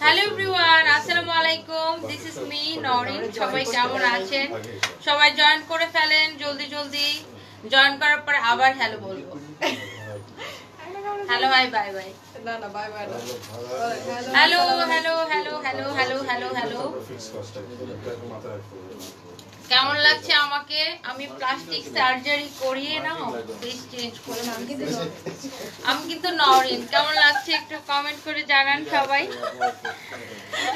Hello everyone, আসসালামু আলাইকুম। This is me Norin. সবাই কেমন আছেন? সবাই জয়েন করে ফেলেন জলদি জলদি। জয়েন করার পরে আবার হ্যালো বলবো। Hello bye bye bye. না না bye bye. Hello hello hello hello hello hello hello. কেমন লাগছে আমাকে? আমি প্লাস্টিক সার্জারি করিয়ে নাও, ফেস চেঞ্জ করে। আমি কিন্তু নরিন। কেমন লাগছে একটু কমেন্ট করে জানান সবাই।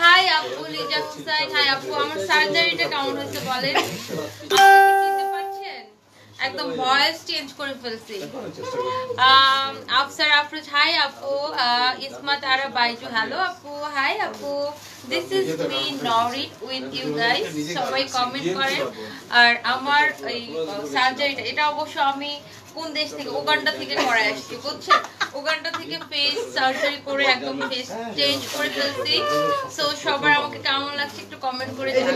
হাই আপু লিজা হুসাইন। হাই আপু, আমার সার্জারিটা কেমন হয়েছে বলেন? চিনতে পারছেন? একদম ভয়েস চেঞ্জ করে ফেলছি। আফসার আফরোজ হাই আপু। ইসমাত আরা বাইজু হ্যালো আপু। হাই আপু, this is me Nourin with you guys. সবাই কমেন্ট করেন। আর আমার এই সার্জারিটা, এটা অবশ্য আমি কোন দেশ থেকে, উগান্ডা থেকে করায় আসছি, বুঝছেন? উগান্ডা থেকে ফেস সার্জারি করে একদম ফেস চেঞ্জ করে ফেলছি। সো সবার আমাকে কেমন লাগছে একটু কমেন্ট করে জানান।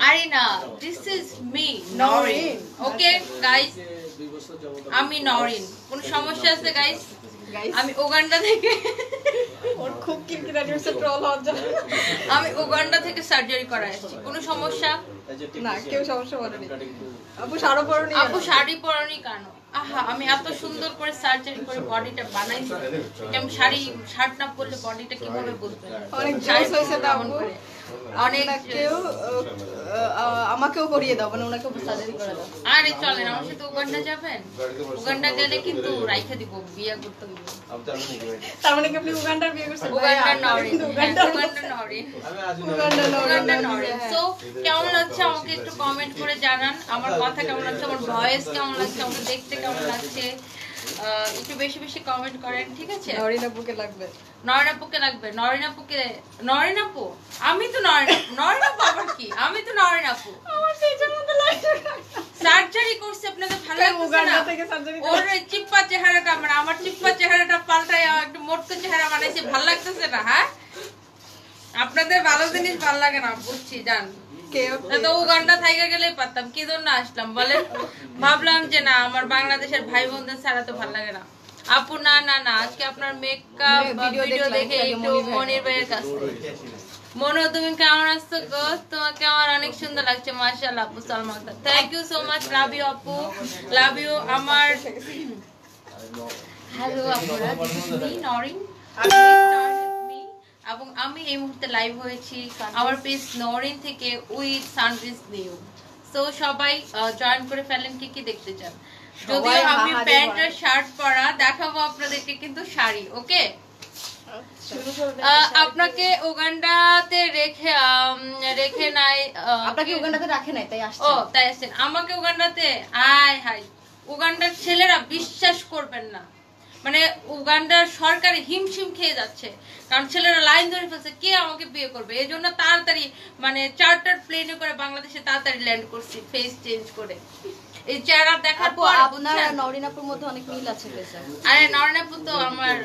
আরে না, this is me Norin. Okay guys, আমি নরিন। কোন সমস্যা আছে গাইস? আমি উগান্ডা থেকে আমি উগান্ডা থেকে সার্জারি করায় আসছি। কোনো সমস্যা না? কেউ সমস্যা বলেনি। আপু শাড়ি পরনি কেন? আহা, আমি এত সুন্দর করে সার্জারি করে বডিটা বানাইছি। আমি শার্ট না পরলে বডিটা কিভাবে বুঝবেন? অনেক জোস হয়েছে তেমন করে। অনেক কেউ আমাকেও করিয়ে দাও, মানে ওনাকে সার্জারি করে দাও। আরে চলেন আমার সাথে উগান্ডা যাবেন। উগান্ডা গেলে কিন্তু রাইখা দিব, বিয়ে করতে দিব। তার মানে কি আপনি উগান্ডার বিয়ে করছেন? Uganda Norin. Uganda Norin. So কেমন লাগছে আমাকে একটু কমেন্ট করে জানান। আমার কথা কেমন লাগছে, আমার ভয়েস কেমন লাগছে, আমাকে দেখতে কেমন লাগছে, একটু বেশি বেশি কমেন্ট করেন, ঠিক আছে? নরিন আপুকে লাগবে। নরিন আপুকে লাগবে। নরিন আপুকে, নরিন আপু, আমি তো নরিন আপু। আবার কি, আমি তো নরিন আপু। আমার সেটার মধ্যে লাগছে। সার্জারি করছে আপনাদের ভালো লাগছে না? উগান্ডা থেকে সার্জারি ওর চিপ্পা চেহারাটা, মানে আমার চিপ্পা চেহারাটা পাল্টায় একটু মোটকো চেহারা বানাইছে, ভালো লাগতেছে না? হ্যাঁ, আপনাদের ভালো জিনিস ভালো লাগে না, বুঝছি জান। তো উগান্ডা থাইকা গেলেই পারতাম, কি জন্য আসলাম বলেন? ভাবলাম যে না, আমার বাংলাদেশের ভাই বোনদের ছাড়া তো ভালো লাগে না। আপু না না না, আজকে আপনার মেকআপ ভিডিও দেখে একটু মনির ভাইয়ের কাছে। মনো, তুমি কেমন আছো গো? তোমাকে আমার অনেক সুন্দর লাগছে, মাশাআল্লাহ আপু। Salman, thank you so much. Love you আপু, লাভ ইউ। আমার হ্যালো আপুরা, দিস ইজ মি নরিন এবং আমি এই মুহূর্তে লাইভ হয়েছি আমার পেজ নরিন থেকে উইথ সানভিজ নিউ। সো সবাই জয়েন করে ফেলেন। কি কি দেখতে চান? যদিও আমি প্যান্ট আর শার্ট পরা, দেখাবো আপনাদেরকে কিন্তু শাড়ি। ওকে, আপনাকে উগান্ডাতে রেখে নাই। আপনাকে উগান্ডাতে রাখে নাই, তাই আসছে। ও তাই আসছেন আমাকে উগান্ডাতে? আয় হাই, উগান্ডার ছেলেরা বিশ্বাস করবেন না, মানে উগান্ডার সরকার হিমশিম খেয়ে যাচ্ছে, কারণ ছেলেরা লাইন ধরে ফেলছে কে আমাকে বিয়ে করবে। এই জন্য তাড়াতাড়ি, মানে চার্টার প্লেনে করে বাংলাদেশে তাড়াতাড়ি ল্যান্ড করছি ফেস চেঞ্জ করে। এই চেহারা দেখার পর আপনার নরিন আপুর মধ্যে অনেক মিল আছে ফেসে। আরে নরিন আপু তো আমার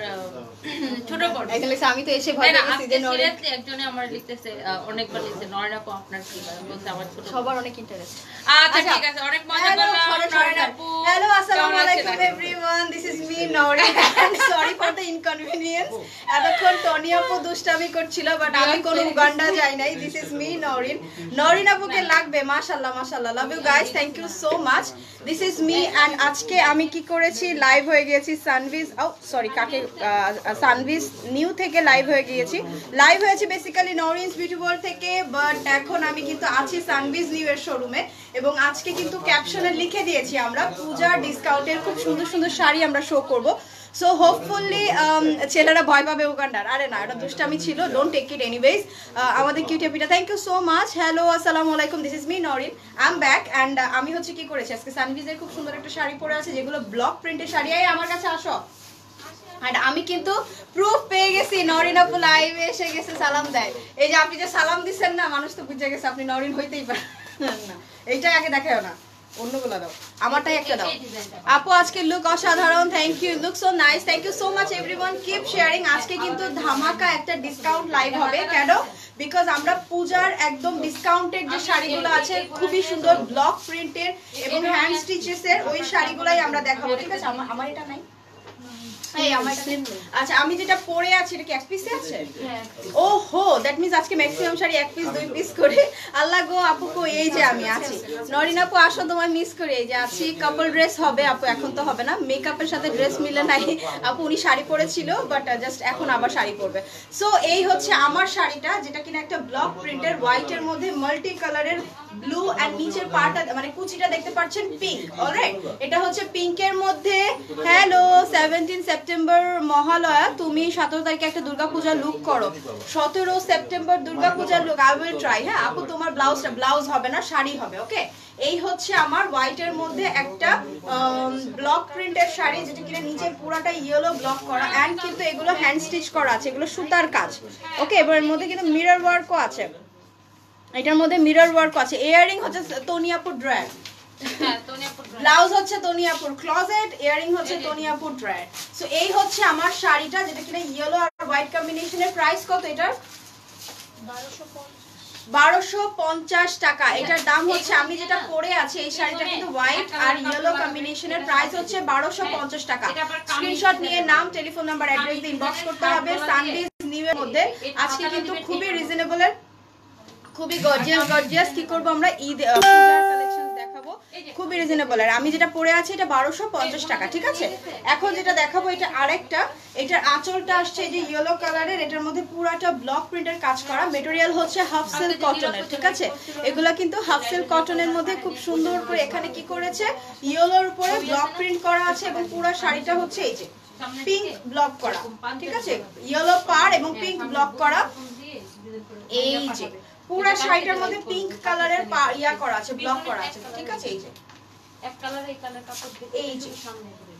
ছোট বোন। আমি তো এসে ভয় পেয়েছি যে নরিন একজনে আমার লিখতেছে, অনেকবার লিখছে নরিন আপু আপনার কি বলতে, আমার ছোট সবার অনেক ইন্টারেস্ট। আচ্ছা ঠিক আছে, অনেক মজা করলাম। নরিন আপু, হ্যালো, আসসালামু আলাইকুম everyone, this is me Nourin. Sorry for the inconvenience. এতক্ষণ টনি আপু দুষ্টামি করছিল, বাট আমি কোন উগান্ডা যাই নাই। This is me Nourin. Nourin আপুকে লাগবে, মাশাআল্লাহ মাশাআল্লাহ। Love you guys, thank you so much. This is me. And আজকে আমি কি করেছি, লাইভ হয়ে গিয়েছি সানভিজ, সানভিজ নিউ থেকে লাইভ হয়ে গিয়েছি। লাইভ হয়েছে বেসিক্যালি নরিনস বিউটি ওয়ার্ল্ড থেকে, বাট এখন আমি কিন্তু আছি সানভিজ নিউ এর শোরুমে। এবং আজকে কিন্তু ক্যাপশনে লিখে দিয়েছি আমরা পূজার ডিসকাউন্টের খুব সুন্দর সুন্দর শাড়ি আমরা শো করব। সো হোপফুলি ছেলেরা ভয় পাবে উগান্ডার। আরে না, এটা দুষ্টামি ছিল, ডোন্ট টেক ইট এনিওয়েজ। আমাদের কিউটিপিটা, thank you so much. Hello, আসসালামু আলাইকুম, this is me Norin, I am back. And আমি হচ্ছে কি করেছি, আজকে সানভিজের খুব সুন্দর একটা শাড়ি পরে আছে, যেগুলো ব্লক প্রিন্টের শাড়ি। আমার কাছে আসো। আর আমি কিন্তু প্রুফ পেয়ে গেছি, নরিন আপু লাইভে এসে গেছে, সালাম দেয়। এই যে আপনি যে সালাম দিচ্ছেন না, মানুষ তো বুঝে গেছে আপনি নরিন হইতেই পারেন না। এইটা আগে দেখাও না, অন্যগুলো দাও, আমারটাই একটা দাও। আপু আজকে লুক অসাধারণ, thank you, look so nice, thank you so much everyone, keep sharing. আজকে কিন্তু ধামাকা একটা ডিসকাউন্ট লাইভ হবে। কেন? বিকজ আমরা পূজার একদম ডিসকাউন্টেড যে শাড়িগুলো আছে, খুবই সুন্দর ব্লক প্রিন্টের এবং হ্যান্ড স্টিচেস এর, ওই শাড়িগুলাই আমরা দেখাবো। ঠিক আছে, আমার এটা নাই, এই আমার আচ্ছা আমি যেটা পরে আছি এটা কি এক পিসে আছে? ওহো দ্যাট মিন্স আজকে ম্যাক্সিমাম শাড়ি এক পিস দুই পিস করে। আল্লাহ গো আপু কো এই যে আমি আছি। নরিন আপু আসো তোমায় মিস করি, এই যে আছি। কাপল ড্রেস হবে আপু, এখন তো হবে না, মেকআপের সাথে ড্রেস মিলে নাই আপু। উনি শাড়ি পরেছিল বাট জাস্ট এখন আবার শাড়ি পরবে। সো এই হচ্ছে আমার শাড়িটা, যেটা কিনা একটা ব্লক প্রিন্টের হোয়াইটের মধ্যে মাল্টি কালারের ব্লু এন্ড নিচের পার্টটা মানে কুচিটা দেখতে পাচ্ছেন পিঙ্ক। অলরাইট, এটা হচ্ছে পিঙ্কের মধ্যে। হ্যালো 17 সেপ্টেম্বর মহালয়া, তুমি 17 তারিখে একটা দুর্গাপূজা লুক করো। 17 সেপ্টেম্বর দুর্গাপূজার লুক আই উইল ট্রাই। হ্যাঁ আপু তোমার ব্লাউজ হবে না, শাড়ি হবে। ওকে, এই হচ্ছে আমার হোয়াইটের মধ্যে একটা ব্লক প্রিন্টের শাড়ি, যেটা কিনা নিচে পুরাটা ইয়েলো ব্লক করা এন্ড কিন্তু এগুলো হ্যান্ড স্টিচ করা আছে, এগুলো সুতার কাজ। ওকে, এবার এর মধ্যে কিন্তু মিরর ওয়ার্কও আছে, এটার মধ্যে মিরর ওয়ার্ক আছে। ইয়ারিং হচ্ছে তনিয়াপুর ড্রায়ার, ব্লাউজ হচ্ছে তনিয়াপুর ক্লোজেট, ইয়ারিং হচ্ছে তনিয়াপুর ড্রায়ার। সো এই হচ্ছে আমার শাড়িটা, যেটা কিনা ইয়েলো আর হোয়াইট কম্বিনেশনের। প্রাইস কত এটার? 1250 টাকা। এটার দাম হচ্ছে, আমি যেটা পরে আছি এই শাড়িটা কিন্তু হোয়াইট আর ইয়েলো কম্বিনেশনের। প্রাইস হচ্ছে 1250 টাকা। স্ক্রিনশট নিয়ে নাম, টেলিফোন নাম্বার, অ্যাড্রেস দিয়ে ইনবক্স করতে হবে। সানবিজ নিউ এর মধ্যে আজকে কিন্তু খুবই রিজনেবলের, খুবই গর্জিয়াস কি করব আমরা ঈদ পূজার কালেকশন দেখাবো, খুবই রিজনেবল। আর আমি যেটা পরে আছি এটা 1250 টাকা। ঠিক আছে, এখন যেটা দেখাবো এটা আরেকটা, এটার আঁচলটা আসছে এই যে ইয়েলো কালারের, এটার মধ্যে পুরাটা ব্লক প্রিন্টের কাজ করা। মেটেরিয়াল হচ্ছে হাফ সিল্ক কটনের। ঠিক আছে, এগুলা কিন্তু হাফ সিল্ক কটনের মধ্যে খুব সুন্দর করে এখানে কি করেছে, ইয়েলোর উপরে ব্লক প্রিন্ট করা আছে এবং পুরো শাড়িটা হচ্ছে এই যে পিঙ্ক ব্লক করা। ঠিক আছে, ইয়েলো পাড় এবং পিঙ্ক ব্লক করা। এই যে পুরো শাড়িটার মধ্যে পিঙ্ক কালারের ইয়া করা আছে, ব্লক করা আছে। ঠিক আছে, এই যে এক কালার এই কালার কাপড় এই যে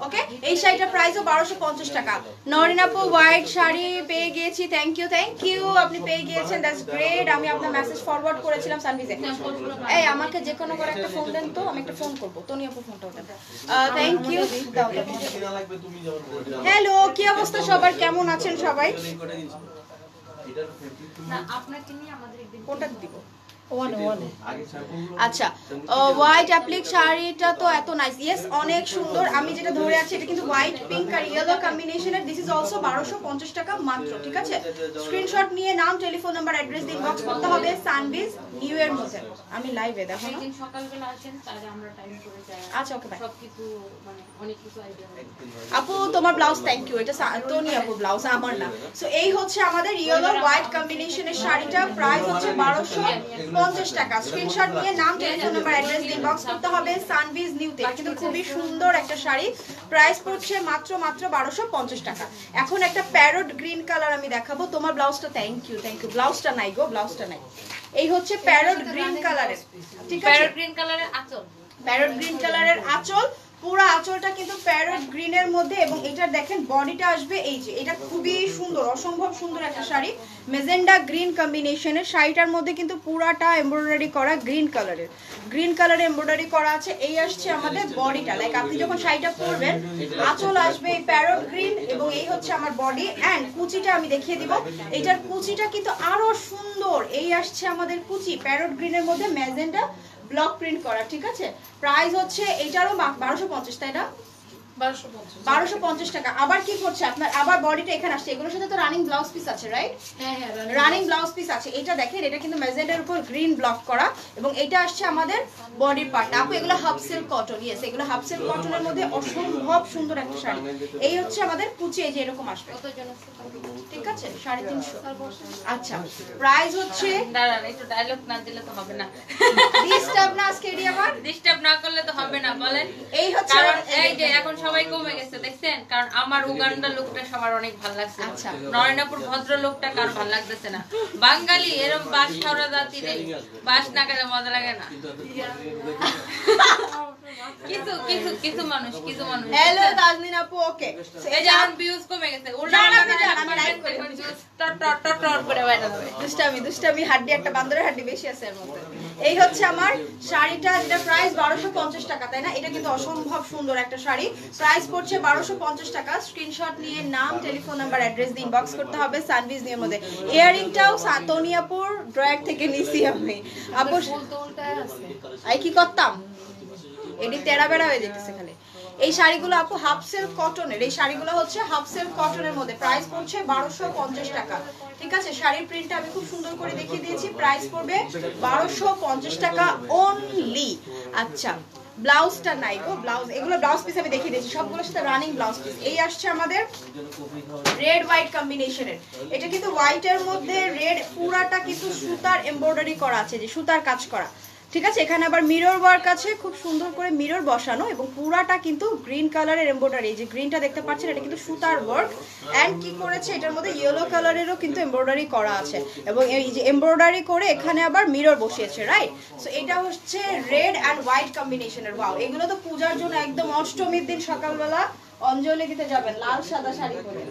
ওকে, এই শাড়িটার প্রাইসও 1250 টাকা। নরিন আপু হোয়াইট শাড়ি পেয়ে গিয়েছি, থ্যাংক ইউ আপনি পেয়ে গিয়েছেন, দ্যাটস গ্রেট। আমি আপনার মেসেজ ফরওয়ার্ড করেছিলাম সানভিজে। এই আমাকে যে কোনো করে একটা ফোন দেন তো, আমি একটা ফোন করব। তনি আপু ফোনটা দেন। Thank you. হ্যালো, কি অবস্থা সবার, কেমন আছেন সবাই? না আপনাকে নিয়ে আমাদের একদিন কোনটা দিব? আচ্ছা, হোয়াইট অ্যাপ্লিক শাড়িটা তো এত নাইস। ইয়েস, অনেক সুন্দর। আমি যেটা ধরে আছি এটা কিন্তু হোয়াইট পিঙ্ক আর ইয়েলো কম্বিনেশনের। দিস ইজ অলসো 1250 টাকা মাত্র। ঠিক আছে, স্ক্রিনশট নিয়ে নাম, টেলিফোন নাম্বার, অ্যাড্রেস দিয়ে ইনবক্স করতে হবে। সানবিজ নিউ ইয়ার মধ্যে আমি লাইভে দেখো না, সকালবেলা আসেন তাহলে আমরা টাইম করে যাই। আচ্ছা ওকে বাই। সবকিছু মানে অনেক কিছু আইডিয়া আপু তোমার ব্লাউজ থ্যাংক ইউ, এটা তনি আপু ব্লাউজ আমার না। সো এই হচ্ছে আমাদের ইয়েলো হোয়াইট কম্বিনেশনের শাড়িটা, প্রাইস হচ্ছে 1250 টাকা। স্ক্রিনশট নিয়ে নাম, টেলিফোন নাম্বার, অ্যাড্রেস দিয়ে ইনবক্স করতে হবে। সানবিজ নিউতে কিন্তু খুবই সুন্দর একটা শাড়ি, প্রাইস পড়ছে মাত্র 1250 টাকা। এখন একটা প্যারট গ্রিন কালার আমি দেখাবো। তোমার ব্লাউজটা থ্যাংক ইউ, ব্লাউজটা নাই গো, ব্লাউজটা নাই। এই হচ্ছে প্যারট গ্রিন কালারের। ঠিক আছে, প্যারট গ্রিন কালারের আঁচল, প্যারট গ্রিন কালারের আঁচল, পুরো আঁচলটা কিন্তু প্যারট গ্রিনের মধ্যে। এবং এটা দেখেন বডিটা আসবে এই যে, এটা খুবই সুন্দর, অসম্ভব সুন্দর একটা শাড়ি, মেজেন্ডা গ্রিন কম্বিনেশনের। শাড়িটার মধ্যে কিন্তু পুরাটা এমব্রয়ডারি করা, গ্রিন কালারে এমব্রয়ডারি করা আছে। এই আসছে আমাদের বডিটা, লাইক আপনি যখন শাড়িটা পরবেন আঁচল আসবে এই প্যারট গ্রিন, এবং এই হচ্ছে আমার বডি। এন্ড কুচিটা আমি দেখিয়ে দিব, এটার কুচিটা কিন্তু আরো সুন্দর। এই আসছে আমাদের কুচি প্যারট গ্রিনের মধ্যে মেজেন্ডা ব্লক প্রিন্ট করা। ঠিক আছে, প্রাইস হচ্ছে এটারও 1250, তাই না? 1250 টাকা। আবার কি করছে আপনার, আবার বডিটা এখানে আসছে। এগুলোর সাথে তো রানিং ব্লাউজ পিস আছে, রাইট? হ্যাঁ হ্যাঁ, রানিং ব্লাউজ পিস আছে। এটা দেখেন, এটা কিন্তু মেজেন্ডার উপর গ্রিন ব্লক করা, এবং এটা আসছে আমাদের বডির পার্ট। আপু এগুলো হাফ সিল্ক কটন। ইয়েস, এগুলো হাফ সিল্ক কটনের মধ্যে অসম্ভব সুন্দর একটা শাড়ি। এই হচ্ছে আমাদের কুচি, এই যে এরকম আসবে। ঠিক আছে, 350। আচ্ছা, প্রাইস হচ্ছে, দাঁড়ান একটু ডায়লগ না দিলে তো হবে না। ডিস্টার্ব না আজকে, এডি আবার ডিস্টার্ব না করলে তো হবে না, বলেন। এই হচ্ছে, এই যে এখন সবাই কমে গেছে দেখছেন, কারণ আমার উগান্ডা লোকটা সবার অনেক ভালো লাগছে। আচ্ছা, নরেন্দ্রপুর ভদ্র লোকটা কার ভালো লাগতেছে না। বাঙালি এরকম বাস খাওয়া জাতি রে, বাস না খেলে মজা লাগে না। কিছু মানুষ হ্যালো তাজমিন আপু, ওকে। এই যে আমার ভিউজ কমে গেছে, আমি লাইক করি করে বাইরে যাবে। দুষ্টামি হাড্ডি, একটা বান্দরের হাড্ডি বেশি আছে এর মধ্যে। এই হচ্ছে আমার শাড়িটা, যেটা প্রাইস 1250 টাকা, তাই না? এটা কিন্তু অসম্ভব সুন্দর একটা শাড়ি, প্রাইস পড়ছে 1250 টাকা। স্ক্রিনশট নিয়ে নাম, টেলিফোন নাম্বার, অ্যাড্রেস দিয়ে ইনবক্স করতে হবে সানভিজ নিউর মধ্যে। ইয়ারিংটাও তনিয়াপুর ড্রয়ার থেকে নিছি আমি। আপু আই কি করতাম, এডি তেড়া বেড়া হয়ে যেতেছে খালি। এই শাড়িগুলো আপু হাফ সিল্ক কটনের, এই শাড়িগুলো হচ্ছে হাফ সিল্ক কটনের মধ্যে, প্রাইস পড়ছে 1250 টাকা। ঠিক আছে, শাড়ির প্রিন্টটা আমি খুব সুন্দর করে দেখিয়ে দিয়েছি, প্রাইস পড়বে 1250 টাকা অনলি। আচ্ছা, ব্লাউজটা নাই গো, ব্লাউজ এগুলো ব্লাউজ পিস আমি দেখিয়ে দিয়েছি, সবগুলোর সাথে রানিং ব্লাউজ পিস। এই আসছে আমাদের রেড হোয়াইট কম্বিনেশনের, এটা কিন্তু হোয়াইটের মধ্যে রেড, পুরাটা কিন্তু সুতার এমব্রয়ডারি করা আছে, যে সুতার কাজ করা। ঠিক আছে, এখানে আবার মিরর ওয়ার্ক আছে, খুব সুন্দর করে মিরর বসানো, এবং পুরাটা কিন্তু গ্রিন কালারের এমব্রয়ডারি, যে গ্রিনটা দেখতে পাচ্ছেন এটা কিন্তু সুতার ওয়ার্ক। এন্ড কি করেছে, এটার মধ্যে ইয়েলো কালারেরও কিন্তু এমব্রয়ডারি করা আছে, এবং এই যে এমব্রয়ডারি করে এখানে আবার মিরর বসিয়েছে, রাইট? সো এটা হচ্ছে রেড অ্যান্ড হোয়াইট কম্বিনেশনের। ওয়াও, এগুলো তো পূজার জন্য একদম অষ্টমীর দিন সকালবেলা অঞ্জলি দিতে যাবেন লাল সাদা শাড়ি পরে,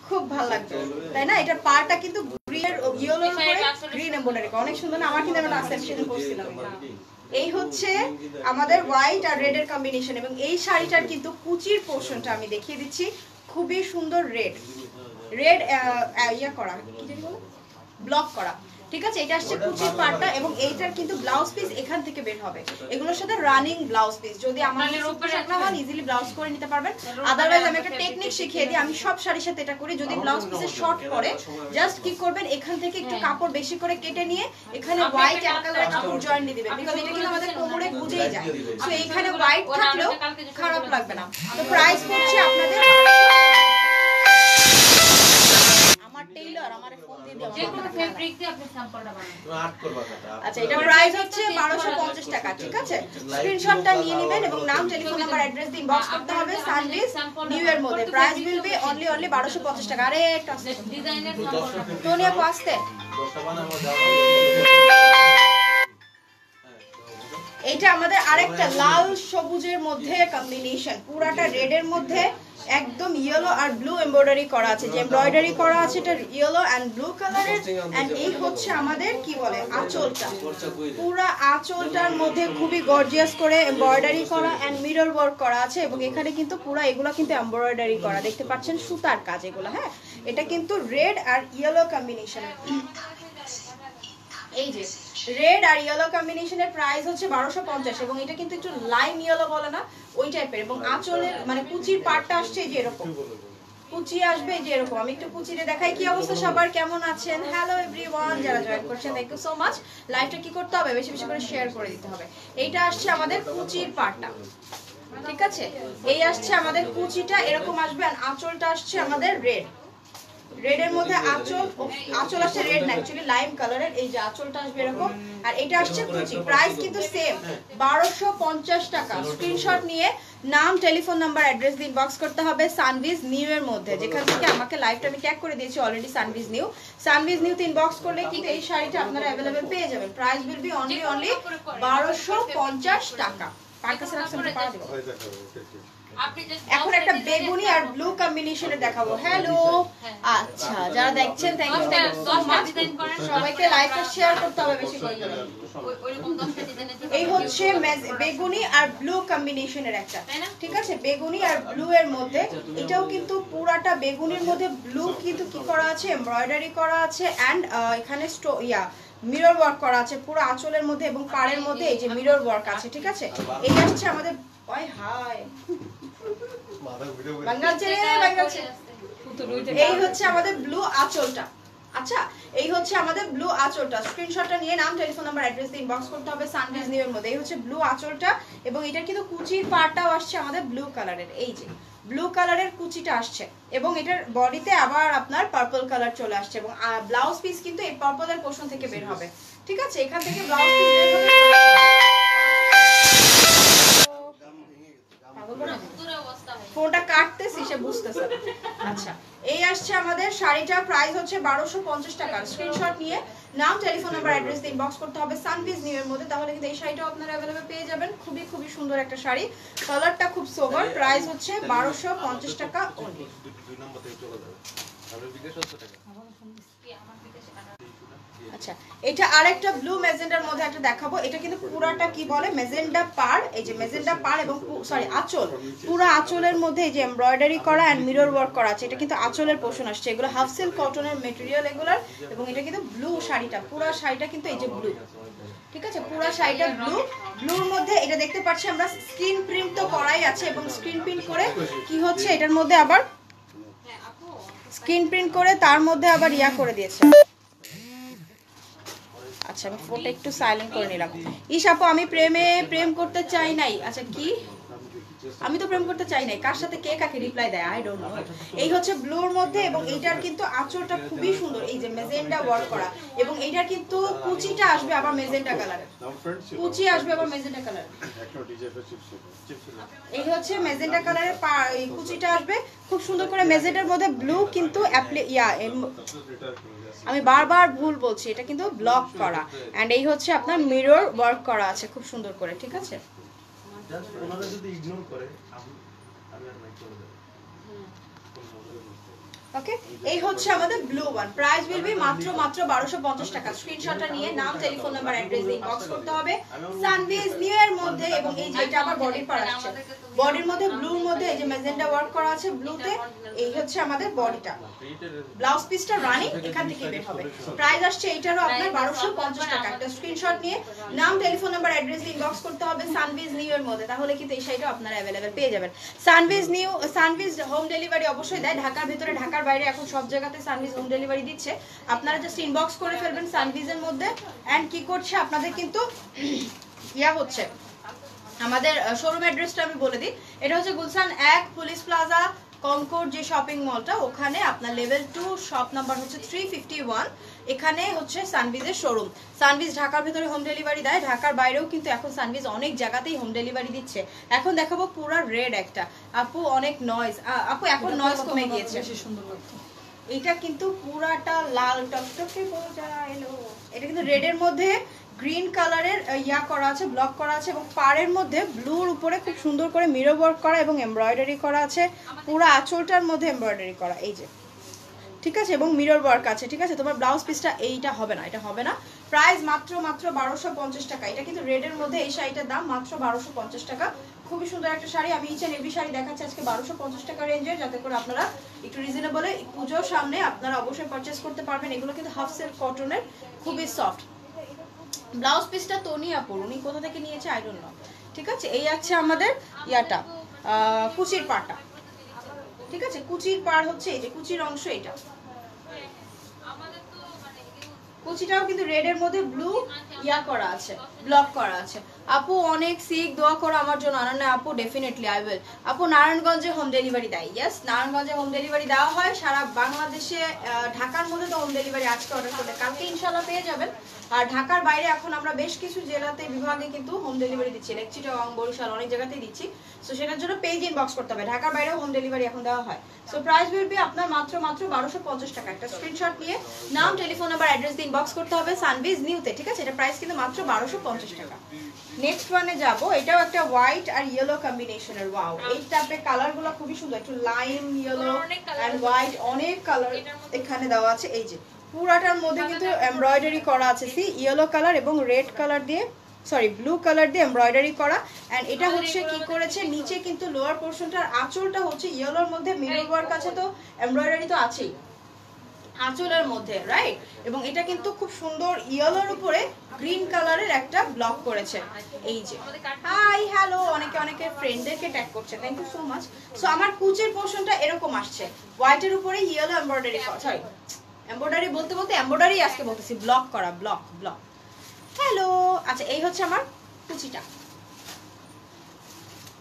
খুব ভালো লাগবে, তাই না? এটা পাড়টা কিন্তু ইয়েলো করে গ্রিন এমব্রয়ডারি, অনেক সুন্দর না? আমার কিন্তু একটা আছে, সেদিন করছিলাম। এই হচ্ছে আমাদের হোয়াইট আর রেড এর কম্বিনেশন, এবং এই শাড়িটার কিন্তু কুচির পোর্শনটা আমি দেখিয়ে দিচ্ছি, খুবই সুন্দর রেড ইয়া করা, কি জানি বলে, ব্লক করা। ঠিক আছে, এটা আসছে কুচির পাটটা, এবং এইটার কিন্তু ব্লাউজ পিস এখান থেকে বের হবে, এগুলোর সাথে রানিং ব্লাউজ পিস। যদি আমাদের উপরে রাখা হয় ইজিলি ব্লাউজ করে নিতে পারবেন, আদারওয়াইজ আমি একটা টেকনিক শিখিয়ে দিই, আমি সব শাড়ির সাথে এটা করি। যদি ব্লাউজ পিসে শর্ট করে, জাস্ট কি করবেন, এখান থেকে একটু কাপড় বেশি করে কেটে নিয়ে এখানে হোয়াইট এক কালারের কাপড় জয়েন দিয়ে দিবেন, বিকজ এটা কিন্তু আমাদের কোমরে গুজেই যায়। সো এইখানে হোয়াইট থাকলেও খারাপ লাগবে না। তো প্রাইস পড়ছে আপনাদের, আচ্ছা, এটা প্রাইস হচ্ছে 1250 টাকা। ঠিক আছে, স্ক্রিনশটটা নিয়ে নেবেন এবং নাম, টেলিফোন নাম্বার, অ্যাড্রেস দিয়ে ইনবক্স করতে হবে সানভিজ নিউ এর মধ্যে। প্রাইস উইল বি অনলি 1250 টাকা। আরে ডিজাইনের তোনিয়া পাস্তে, এটা আমাদের আরেকটা লাল সবুজের মধ্যে কম্বিনেশন, পুরাটা রেড এর মধ্যে একদম ইয়েলো আর ব্লু এমব্রয়ডারি করা আছে, যে এমব্রয়ডারি করা আছে এটা ইয়েলো এন্ড ব্লু কালারের। এন্ড এই হচ্ছে আমাদের কি বলে আঁচলটা, পুরা আঁচলটার মধ্যে খুবই গর্জিয়াস করে এমব্রয়ডারি করা এন্ড মিরর ওয়ার্ক করা আছে, এবং এখানে কিন্তু পুরা এগুলো কিন্তু এমব্রয়ডারি করা, দেখতে পাচ্ছেন সুতার কাজ এগুলো। হ্যাঁ, এটা কিন্তু রেড আর ইয়েলো কম্বিনেশন, এই যে রেড আর ইয়েলো কম্বিনেশনের প্রাইস হচ্ছে 1250, এবং এটা কিন্তু একটু লাইম ইয়েলো বলে না, ওই টাইপের। এবং আঁচলের মানে কুচির পাটটা আসছে যে এরকম, কুচি আসবে যে এরকম। আমি একটু কুচিরে দেখাই। কি অবস্থা সবার, কেমন আছেন? হ্যালো এভরিওয়ান, যারা জয়েন করছেন থ্যাংক ইউ সো মাচ। লাইভটা কি করতে হবে, বেশি বেশি করে শেয়ার করে দিতে হবে। এইটা আসছে আমাদের কুচির পাটটা, ঠিক আছে? এই আসছে আমাদের কুচিটা এরকম আসবে, আর আঁচলটা আসছে আমাদের রেড, রেড এর মধ্যে আঁচল আসছে রেড না, অ্যাকচুয়ালি লাইম কালারের। এই যে আঁচলটা আসবে এরকম, আর এটা আসছে কুচি। প্রাইস কিন্তু সেম 1250 টাকা। স্ক্রিনশট নিয়ে নাম, টেলিফোন নাম্বার, অ্যাড্রেস দিয়ে ইনবক্স করতে হবে সানভিজ নিউ এর মধ্যে, যেখান থেকে আমাকে লাইভটা আমি ট্যাগ করে দিয়েছি অলরেডি সানভিজ নিউ। সানভিজ নিউতে ইনবক্স করলে কিন্তু এই শাড়িটা আপনারা অ্যাভেলেবেল পেয়ে যাবেন। প্রাইস উইল বি অনলি 1250 টাকা। পার কাছে রাখছেন তো পাওয়া যাবে। এখন একটা বেগুনি আর ব্লু কম্বিনেশনে দেখাবো। হ্যালো, আচ্ছা যারা দেখছেন থ্যাংক ইউ সো মাচ। সবাইকে লাইভটা শেয়ার করতে হবে বেশি করে। এই হচ্ছে বেগুনি আর ব্লু কম্বিনেশনের একটা, ঠিক আছে? বেগুনি আর ব্লু এর মধ্যে, এটাও কিন্তু পুরাটা বেগুনির মধ্যে ব্লু কিন্তু কি করা আছে, এমব্রয়ডারি করা আছে এন্ড এখানে মিরর ওয়ার্ক করা আছে পুরো আঁচলের মধ্যে এবং পাড়ের মধ্যে এই যে মিরর ওয়ার্ক আছে, ঠিক আছে? এই হচ্ছে আমাদের এই হচ্ছে আমাদের ব্লু আঁচলটা। আচ্ছা, এই হচ্ছে আমাদের ব্লু আঁচলটা। স্ক্রিনশটটা নিয়ে নাম, টেলিফোন নাম্বার, অ্যাড্রেস দিয়ে ইনবক্স করতে হবে সানভিজ নিউ এর মধ্যে। এই হচ্ছে ব্লু আঁচলটা, এবং এটা কিন্তু কুচির পাড়টাও আসছে আমাদের ব্লু কালারের। এই যে ব্লু কালারের কুচিটা আসছে, এবং এটার বডিতে আবার আপনার পার্পল কালার চলে আসছে, এবং ব্লাউজ পিস কিন্তু এই পার্পলের পোর্শন থেকে বের হবে, ঠিক আছে? এখান থেকে ব্লাউজ পিস বের হবে। ফোনটা কাটতেছি, সে বুঝতেছে। আচ্ছা, এই আসছে আমাদের শাড়িটা। প্রাইস হচ্ছে 1250 টাকা। স্ক্রিনশট নিয়ে নাম, টেলিফোন নাম্বার, অ্যাড্রেস দিয়ে ইনবক্স করতে হবে সানভিজ নিউ এর মধ্যে, তাহলে কিন্তু এই শাড়িটাও আপনারা অ্যাভেলেবল পেয়ে যাবেন। খুবই খুবই সুন্দর একটা শাড়ি, কালারটা খুব সোবার। প্রাইস হচ্ছে 1250 টাকা অনলি। আচ্ছা, এটা আরেকটা ব্লু মেজেন্ডার মধ্যে একটা দেখাবো। এটা কিন্তু পুরাটা কি বলে মেজেন্ডা পাড়, এই যে মেজেন্ডা পাড় এবং সরি আঁচল, পুরো আঁচলের মধ্যে এই যে এমব্রয়ডারি করা এন্ড মিরর ওয়ার্ক করা আছে। এটা কিন্তু আঁচলের পোর্শন আসছে, এগুলো হাফ সিল্ক কটনের ম্যাটেরিয়াল এগুলার, এবং এটা কিন্তু ব্লু শাড়িটা, পুরো শাড়িটা কিন্তু এই যে ব্লু, ঠিক আছে, পুরো শাড়িটা ব্লুর মধ্যে। এটা দেখতে পাচ্ছি আমরা স্ক্রিন প্রিন্ট তো করাই আছে, এবং স্ক্রিন প্রিন্ট করে কি হচ্ছে এটার মধ্যে আবার স্ক্রিন প্রিন্ট করে তার মধ্যে আবার ইয়া করে দিয়েছে। আচ্ছা আমি ফোনটা একটু সাইলেন্ট করে নিলাম। ইস আপু আমি প্রেম করতে চাই নাই। আচ্ছা কি, আমি তো প্রেম করতে চাই নাই, কার সাথে কে কাকে রিপ্লাই দেয় আই ডোন্ট নো। এই হচ্ছে ব্লুর মধ্যে, এবং এইটার কিন্তু আঁচলটা খুবই সুন্দর, এই যে মেজেন্ডা ওয়ার্ক করা, এবং এইটার কিন্তু কুচিটা আসবে আবার মেজেন্ডা কালারের, কুচি আসবে আবার মেজেন্ডা কালার। এই হচ্ছে মেজেন্ডা কালারের কুচিটা আসবে খুব সুন্দর করে মেজেন্ডার মধ্যে ব্লু, কিন্তু আমি বারবার ভুল বলছি, এটা কিন্তু ব্লক করা। এন্ড এই হচ্ছে আপনার মিরর ওয়ার্ক করা আছে খুব সুন্দর করে, ঠিক আছে। ওকে, এই হচ্ছে আমাদের blue one. Price will be মাত্র 1250 টাকা। স্ক্রিনশটটা নিয়ে নাম, টেলিফোন নাম্বার, অ্যাড্রেস দিয়ে ইনবক্স করতে হবে সানভিজ নিউ এর মধ্যে। এবং এই যে এটা আবার বডির পার্ট আসছে, বডির মধ্যে ব্লুর মধ্যে এই যে মেজেন্ডা ওয়ার্ক করা আছে ব্লুতে। এই হচ্ছে আমাদের বডিটা, ব্লাউজ পিসটা রানিং এখান থেকে বের হবে। প্রাইস আসছে এইটারও আপনার 1250 টাকা। একটা স্ক্রিনশট নিয়ে নাম, টেলিফোন নাম্বার, অ্যাড্রেস দিয়ে ইনবক্স করতে হবে সানভিজ নিউ এর মধ্যে, তাহলে কিন্তু এই শাড়িটা আপনারা अवेलेबल পেয়ে যাবেন। সানভিজ হোম ডেলিভারি অবশ্যই দেয়, ঢাকার ভিতরে ঢাকার বাইরে এখন সব জায়গাতে সানভিজ হোম ডেলিভারি দিচ্ছে। আপনারা জাস্ট ইনবক্স করে ফেলবেন সানভিজের মধ্যে। এন্ড কি করছে আপনাদের কিন্তু ইয়া হচ্ছে আমাদের শোরুম অ্যাড্রেসটা আমি বলে দিই। এটা হচ্ছে গুলশান 1 পুলিশ প্লাজা কনকর্ড যে শপিং মলটা, ওখানে আপনার লেভেল 2 শপ নাম্বার হচ্ছে 351। এখানে হচ্ছে সানভিজের শোরুম। সানভিজ ঢাকার ভিতরে হোম ডেলিভারি দেয়, ঢাকার বাইরেও কিন্তু এখন সানভিজ অনেক জায়গাতেই হোম ডেলিভারি দিচ্ছে। এখন দেখাবো পুরো রেড একটা। আপু অনেক নয়েজ, আপু এখন নয়েজ কমে গিয়েছে, সুন্দর লাগছে। এটা কিন্তু পুরাটা লাল টকটকে বোঝা এলো। এটা কিন্তু রেডের মধ্যে গ্রিন কালারের ইয়া করা আছে, ব্লক করা আছে, এবং পাড়ের মধ্যে ব্লুর উপরে খুব সুন্দর করে মিরর ওয়ার্ক করা এবং এমব্রয়ডারি করা আছে। পুরো আঁচলটার মধ্যে এমব্রয়ডারি করা, এই যে ঠিক আছে, এবং মিরর ওয়ার্ক আছে, ঠিক আছে। তোমার ব্লাউজ পিসটা এইটা হবে না, এটা হবে না। প্রাইস মাত্র 1250 টাকা। এটা কিন্তু রেডের মধ্যে এই শাড়িটার দাম মাত্র 1250 টাকা। খুবই সুন্দর একটা শাড়ি। আমি ইচ এন্ড এভরি শাড়ি দেখাচ্ছি আজকে 1250 টাকা রেঞ্জের, যাতে করে আপনারা একটু রিজনেবলে পুজোর সামনে আপনারা অবশ্যই পারচেস করতে পারবেন। এগুলো কিন্তু হাফ সিল্ক কটনের, খুবই সফট। ব্লাউজ পিসটা তনি আপুর, উনি কোথা থেকে নিয়েছে আই ডোন্ট নো, ঠিক আছে। এই আছে আমাদের ইয়াটা কুচির পাড়টা, ঠিক আছে। কুচির পাড় হচ্ছে এই যে কুচির অংশ, এটা কুচিটাও কিন্তু রেড এর মধ্যে ব্লু ইয়া করা আছে, ব্লক করা আছে। আপু অনেক সিক, দোয়া করো আমার জন্য। আনান্না আপু ডেফিনেটলি আই উইল। আপু নারায়ণগঞ্জে হোম ডেলিভারি দেয়, ইয়েস নারায়ণগঞ্জে হোম ডেলিভারি দেওয়া হয় সারা বাংলাদেশে। ঢাকার মধ্যে তো হোম ডেলিভারি আজকে অর্ডার করলে কালকে ইনশাল্লাহ পেয়ে যাবেন। আর ঢাকার বাইরে এখন আমরা বেশ কিছু জেলাতে বিভাগে কিন্তু হোম ডেলিভারি দিচ্ছি, চিটাগাং, বরিশাল অনেক জায়গাতেই দিচ্ছি। সো সেটার জন্য পেজ ইনবক্স করতে হবে। ঢাকার বাইরেও হোম ডেলিভারি এখন দেওয়া হয়। সো প্রাইস উইল বি আপনার মাত্র 1250 টাকা। একটা স্ক্রিনশট নিয়ে নাম, টেলিফোন নাম্বার, অ্যাড্রেস দিয়ে ইনবক্স করতে হবে সানভিজ নিউতে, ঠিক আছে। এটা প্রাইস কিন্তু মাত্র 1250 টাকা। নেক্সট ওয়ানে যাব, এটাও একটা হোয়াইট আর ইয়েলো কম্বিনেশনের। ওয়াও, এই টাইপের কালারগুলো খুবই সুন্দর, একটু লাইম ইয়েলো এন্ড হোয়াইট, অনেক কালার এখানে দেওয়া আছে। এই যে পুরাটার মধ্যে কিন্তু এমব্রয়ডারি করা আছে, সি ইয়েলো কালার এবং রেড কালার দিয়ে, সরি ব্লু কালার দিয়ে এমব্রয়ডারি করা। এন্ড এটা হচ্ছে কি করেছে, নিচে কিন্তু লোয়ার পোরশনটার আঁচলটা হচ্ছে ইয়েলোর মধ্যে মিরর ওয়ার্ক আছে, তো এমব্রয়ডারি তো আছেই আঁচলের মধ্যে, রাইট। এবং এটা কিন্তু খুব সুন্দর ইয়েলোর উপরে গ্রিন কালারের একটা ব্লক করেছে। এই যে হাই হ্যালো, অনেকে ফ্রেন্ডদেরকে ট্যাগ করছে, thank you so much. So আমার কুচের পোরশনটা এরকম আসছে, হোয়াইটের উপরে ইয়েলো এমব্রয়ডারি, সরি এমব্রয়ডারি বলতে এমব্রয়ডারি আজকে বলতেছি, ব্লক করা, ব্লক হ্যালো। আচ্ছা এই হচ্ছে আমার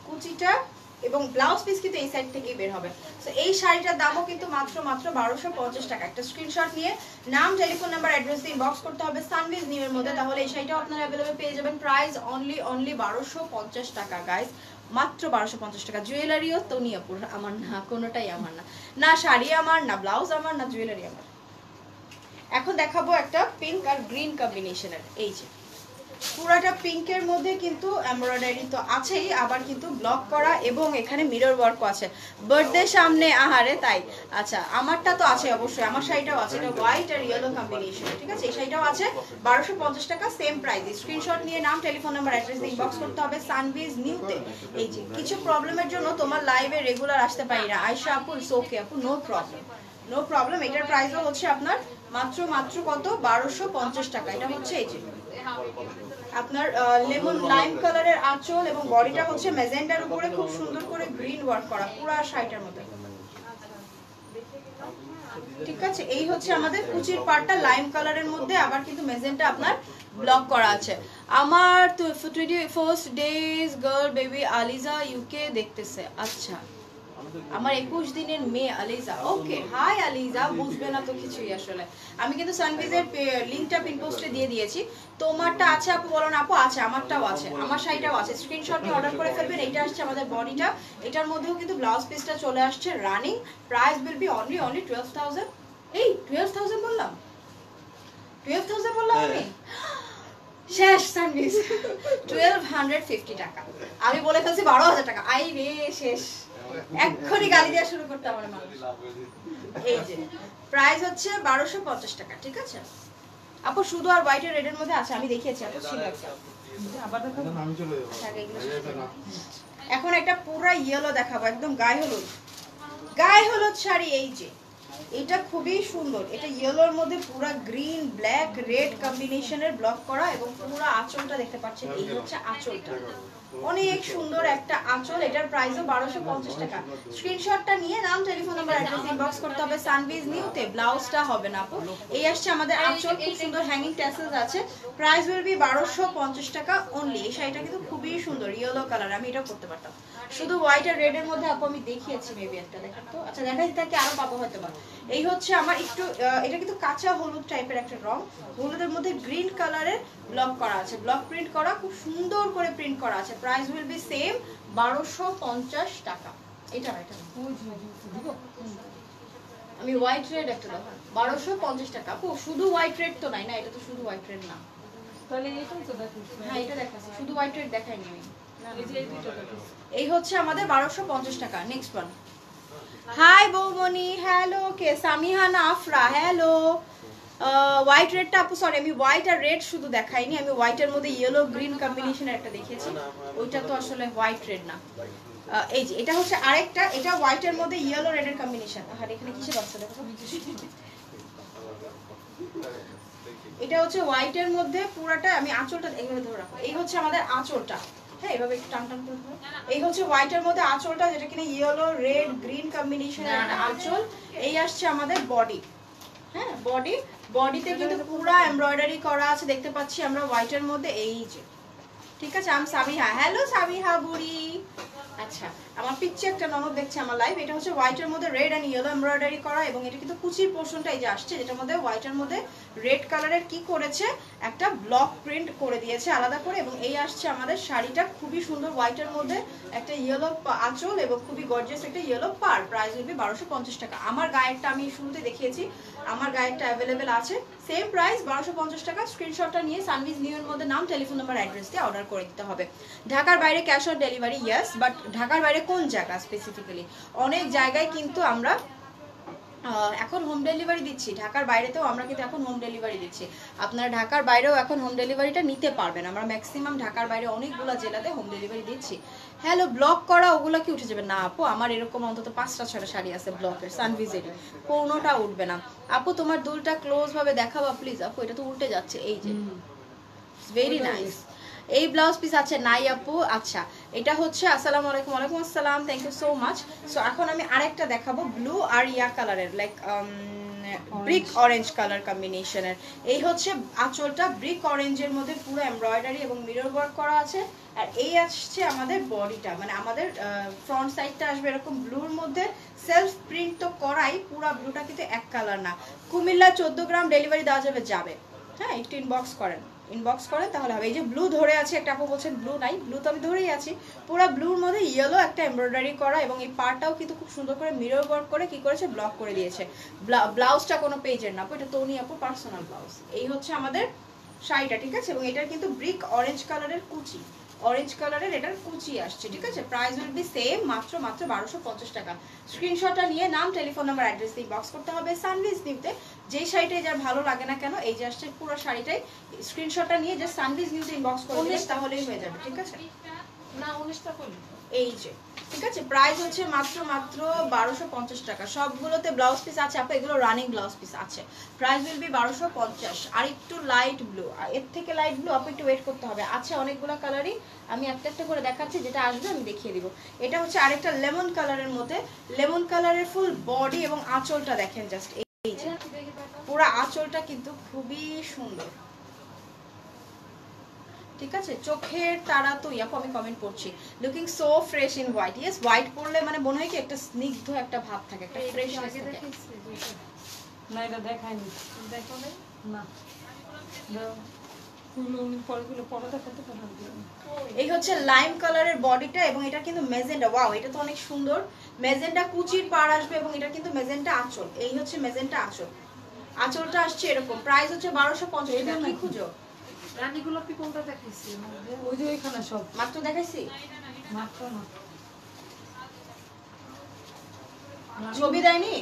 কুচিটা এবং ব্লাউজ পিস কিন্তু এই সাইড থেকেই বের হবে। সো এই শাড়িটার দামও কিন্তু মাত্র 1250 টাকা। একটা স্ক্রিনশট নিয়ে নাম, টেলিফোন নাম্বার, অ্যাড্রেস দিয়ে ইনবক্স করতে হবে সানভিজ নিউ এর মধ্যে, তাহলে এই শাড়িটাও আপনারা अवेलेबल পেয়ে যাবেন। প্রাইস অনলি 1250 টাকা গাইস, মাত্র 1250 টাকা। জুয়েলারিও তনিয়াপুর আমার না, কোনোটাই আমার না শাড়ি আমার, না ব্লাউজ আমার, না জুয়েলারি আমার। এখন দেখাবো একটা পিঙ্ক আর গ্রিন কম্বিনেশনের। এই যে পুরাটা পিঙ্কের মধ্যে কিন্তু এমব্রয়ডারি তো আছেই, আবার কিন্তু ব্লক করা এবং এখানে মিরর ওয়ার্কও আছে। বার্থডে সামনে, আহারে তাই। আচ্ছা আমারটা তো আছে অবশ্যই, আমার শাড়িটাও আছে, এটা হোয়াইট আর ইয়েলো কম্বিনেশন, ঠিক আছে। এই শাড়িটাও আছে 1250 টাকা, সেম প্রাইস। স্ক্রিনশট নিয়ে নাম, টেলিফোন নাম্বার, অ্যাড্রেস দিয়ে ইনবক্স করতে হবে সানভিজ নিউতে। এই যে কিছু প্রবলেমের জন্য তোমার লাইভে রেগুলার আসতে পারি না আয়শা আপু, ইটস ওকে আপু, নো প্রবলেম। এটার প্রাইসও হচ্ছে আপনার মাত্র কত 1250 টাকা। এটা হচ্ছে এই যে আপনার লেমন লাইম কালারের আঁচল এবং বডিটা হচ্ছে ম্যাজেন্ডার উপরে খুব সুন্দর করে গ্রিন ওয়ার্ক করা পুরো শাড়িটার মধ্যে। ঠিক আছে, এই হচ্ছে আমাদের কুচির পার্টটা লাইম কালারের মধ্যে, আবার কিন্তু ম্যাজেন্টা আপনার ব্লক করা আছে। আমার 21st days girl baby Aliza UK দেখতেছে। আচ্ছা, আমার 21 দিনের মেয়ে আলিজা। ওকে, হাই আলিজা, বুঝবে না তো কিছুই আসলে। আমি কিন্তু সানভিজের লিংকটা পিন পোস্টে দিয়ে দিয়েছি। তোমারটা আছে আপু? বলো না আপু। আছে, আমারটাও আছে, আমার শাড়িটাও আছে। স্ক্রিনশট নিয়ে অর্ডার করে ফেলবেন। এইটা আসছে আমাদের বডিটা, এটার মধ্যেও কিন্তু ব্লাউজ পিসটা চলে আসছে running. Price will be only 12,000। এই 12,000 বললাম, 12,000 বললাম আমি। শেষ সানভিজ, 1250 টাকা। আমি বলে ফেলছি 12,000 টাকা। আই রে শেষ, এক্ষুনি গালি দেওয়া শুরু করতে আমার মানুষ। এই যে প্রাইস হচ্ছে 1250 টাকা। ঠিক আছে আপু, শুধু আর হোয়াইট আর রেড এর মধ্যে আছে, আমি দেখিয়েছি আপু, ছিল একটা। আবার দেখো, আমি চলে যাব। এখন একটা পুরো ইয়েলো দেখাবো, একদম গায়ে হলুদ, গায়ে হলুদ শাড়ি। এই যে এটা খুবই সুন্দর, এটা ইয়েলোর মধ্যে পুরো গ্রিন ব্ল্যাক রেড কম্বিনেশনের ব্লক করা এবং পুরো আঁচলটা দেখতে পাচ্ছেন। এই হচ্ছে আঁচলটা, অনেক সুন্দর একটা আঁচল। এটার প্রাইসও 1250 টাকা। স্ক্রিনশটটা নিয়ে নাম, টেলিফোন নাম্বার, অ্যাড্রেস ইনবক্স করতে হবে সানভিজ নিউতে। ব্লাউজটা হবে না আপু। এই আসছে আমাদের আঁচল, খুব সুন্দর হ্যাঙ্গিং ট্যাসেলস আছে। প্রাইস উইল বি 1250 টাকা অনলি। এই শাড়িটা কিন্তু খুবই সুন্দর, ইয়েলো কালার। আমি এটাও করতে পারতাম, শুধু হোয়াইট আর রেড এর মধ্যে আপু আমি দেখিয়েছি মেবি একটা, দেখেন তো। আচ্ছা, দেখাই থাকে আরো পাবো হয়তো বা। এই হচ্ছে আমার একটু এটা কিন্তু কাঁচা হলুদ টাইপের একটা রং, হলুদের মধ্যে গ্রিন কালারের ব্লক করা আছে, ব্লক প্রিন্ট করা, খুব সুন্দর করে প্রিন্ট করা আছে। প্রাইস উইল বি সেম 1250 টাকা। এটা এটা আমি হোয়াইট রেড একটা দাও, 1250 টাকা আপু। শুধু হোয়াইট রেড তো নাই না, এটা তো শুধু হোয়াইট রেড না, তাহলে এটাই তো দেখাচ্ছি। হ্যাঁ, এটা দেখাচ্ছি, শুধু হোয়াইট রেড দেখাইনি আমি। এই হচ্ছে আমাদের 1250 টাকা। Next one. হাই বৌমনি, হ্যালো। কে? সামিহানা আফরা, হ্যালো। হোয়াইট রেডটা আপু, সরি আমি হোয়াইট আর রেড শুধু দেখাইনি, আমি হোয়াইটের মধ্যে ইয়েলো গ্রিন কম্বিনেশনের একটা দেখিয়েছি, ওইটা তো আসলে হোয়াইট রেড না। এই যে এটা হচ্ছে আরেকটা, এটা হোয়াইটের মধ্যে ইয়েলো রেডের কম্বিনেশন। আর এখানে কিসের বাচ্চা দেখো, এটা হচ্ছে হোয়াইটের মধ্যে পুরাটা। আমি আঁচলটা এইভাবে ধরে রাখো, এই হচ্ছে আমাদের আঁচলটা। হ্যাঁ, এইভাবে একটু টান টান করে ধরো। এই হচ্ছে হোয়াইটের মধ্যে আঁচলটা, যেটা কিনা ইয়েলো রেড গ্রিন কম্বিনেশনের একটা আঁচল। এই আসছে আমাদের বডি। হ্যাঁ, বডিতে কিন্তু পুরা এমব্রয়ডারি করা আছে, দেখতে পাচ্ছি আমরা হোয়াইটের মধ্যে। এই যে ঠিক আছে, আমি সামিহা। হ্যালো সামিহা বুড়ি। আচ্ছা, আমার পিচ্ছে একটা ননদ দেখছে আমার লাইভ। এটা হচ্ছে হোয়াইটের মধ্যে রেড এন্ড ইয়েলো এমব্রয়ডারি করা, এবং এটা কিন্তু কুচির পোর্শনটা এই যে আসছে, যেটার মধ্যে হোয়াইটের মধ্যে রেড কালারের কি করেছে, একটা ব্লক প্রিন্ট করে দিয়েছে আলাদা করে। এবং এই আসছে আমাদের শাড়িটা, খুবই সুন্দর হোয়াইটের মধ্যে একটা ইয়েলো আঁচল এবং খুবই গর্জিয়াস একটা ইয়েলো পার। প্রাইস হবে 1250 টাকা। আমার গায়েরটা আমি শুরুতে দেখিয়েছি, আমার গায়েরটা অ্যাভেলেবেল আছে, সেম প্রাইস 1250 টাকা। স্ক্রিনশটটা নিয়ে সানভিজ নিউ এর মধ্যে নাম, টেলিফোন নাম্বার, অ্যাড্রেস দিয়ে অর্ডার করে দিতে হবে। ঢাকার বাইরে cash on delivery, yes, but ঢাকার বাইরে কোন জায়গা স্পেসিফিক্যালি? অনেক জায়গায় কিন্তু আমরা এখন হোম ডেলিভারি দিচ্ছি, ঢাকার বাইরেতেও আমরা কিন্তু এখন হোম ডেলিভারি দিচ্ছি। আপনারা ঢাকার বাইরেও এখন হোম ডেলিভারিটা নিতে পারবেন। আমরা ম্যাক্সিমাম ঢাকার বাইরে অনেকগুলো জেলাতে হোম ডেলিভারি দিচ্ছি। হ্যালো, ব্লক করা ওগুলো কি উঠে যাবে না আপু? আমার এরকম অন্তত 5টা-6টা শাড়ি আছে ব্লকের, সানভিজের, কোনোটা উঠবে না আপু। তোমার দুলটা ক্লোজ ভাবে দেখাবা প্লিজ আপু, এটা তো উল্টে যাচ্ছে। এই যে ভেরি নাইস। এই ব্লাউজ পিস আছে নাই আপু? আচ্ছা, এটা হচ্ছে আসসালামু আলাইকুম। ওয়ালাইকুম আসসালাম, thank you so much. So এখন আমি আরেকটা দেখাবো, ব্লু আর ইয়া কালারের, লাইক ব্রিক অরেঞ্জ কালার কম্বিনেশনের। এই হচ্ছে আঁচলটা, ব্রিক অরেঞ্জের মধ্যে পুরো এমব্রয়ডারি এবং মিরর ওয়ার্ক করা আছে। আর এই আসছে আমাদের বডিটা, মানে আমাদের ফ্রন্ট সাইডটা আসবে এরকম ব্লুর মধ্যে, সেলফ প্রিন্ট তো করাই, পুরো ব্লুটা কিন্তু এক কালার না। কুমিল্লা 14 গ্রাম ডেলিভারি দেওয়া যাবে। হ্যাঁ, একটু ইনবক্স করেন তাহলে হবে। এই যে ব্লু ধরে আছে, একটা আপু বলছেন ব্লু নাই, ব্লু তো আমি ধরেই আছি। পুরো ব্লুর মধ্যে ইয়েলো একটা এমব্রয়ডারি করা, এবং এই পার্টটাও কিন্তু খুব সুন্দর করে মিরর ওয়ার্ক করে কি করেছে, ব্লক করে দিয়েছে। ব্লাউজটা কোনো পেজের না, এটা তনি আপু পার্সোনাল ব্লাউজ। এই হচ্ছে আমাদের শাড়িটা, ঠিক আছে। এবং এটার কিন্তু ব্রিক অরেঞ্জ কালারের কুচি, অরেঞ্জ কালারের এটার কুচি আসছে, ঠিক আছে। প্রাইস উইল বি সেম, মাত্র 1250 টাকা। স্ক্রিনশটটা নিয়ে নাম, টেলিফোন নাম্বার, অ্যাড্রেস দিয়ে ইনবক্স করতে হবে সানভিজ নিউতে। যেই শাড়িটাই যার ভালো লাগে না কেন, এই যে আসছে পুরো শাড়িটাই, স্ক্রিনশটটা নিয়ে জাস্ট সানভিজ নিউতে ইনবক্স করে দিলে তাহলেই হয়ে যাবে, ঠিক আছে। না 19টা করি এই যে ঠিক আছে প্রাইস হচ্ছে মাত্র 1250 টাকা সবগুলোতে ব্লাউজ পিস আছে আপু এগুলো রানিং ব্লাউজ পিস আছে প্রাইস উইল বি 1250 আর একটু লাইট ব্লু এর থেকে লাইট ব্লু আপু একটু ওয়েট করতে হবে আছে অনেকগুলো কালারই আমি একটা একটা করে দেখাচ্ছি যেটা আসবে আমি দেখিয়ে দিব এটা হচ্ছে আরেকটা লেমন কালারের মধ্যে লেমন কালারের ফুল বডি এবং আঁচলটা দেখেন জাস্ট এই যে পুরো আঁচলটা কিন্তু খুবই সুন্দর ঠিক আছে চোখের তারা তো ইয়াপু আমি কমেন্ট করছি looking so fresh in white yes white পরলে মানে মনে হয় কি একটা স্নিগ্ধ একটা ভাব থাকে একটা ফ্রেশনেস থাকে না এটা দেখাইনি দেখো না এই হচ্ছে লাইম কালারের বডিটা এবং এটা কিন্তু মেজেন্টা ওয়াও এটা তো অনেক সুন্দর মেজেন্টা কুচির পাড় আসবে এবং এটা কিন্তু মেজেন্টা আঁচল এই হচ্ছে মেজেন্টা আঁচল আঁচলটা আসছে এরকম প্রাইস হচ্ছে 1250 টাকা কি খুঁজো রানী গোলাপি কোনটা দেখাইছি ওই যে এখানে সব মাত্র দেখাইছি মাত্র না ছবি দেয়নি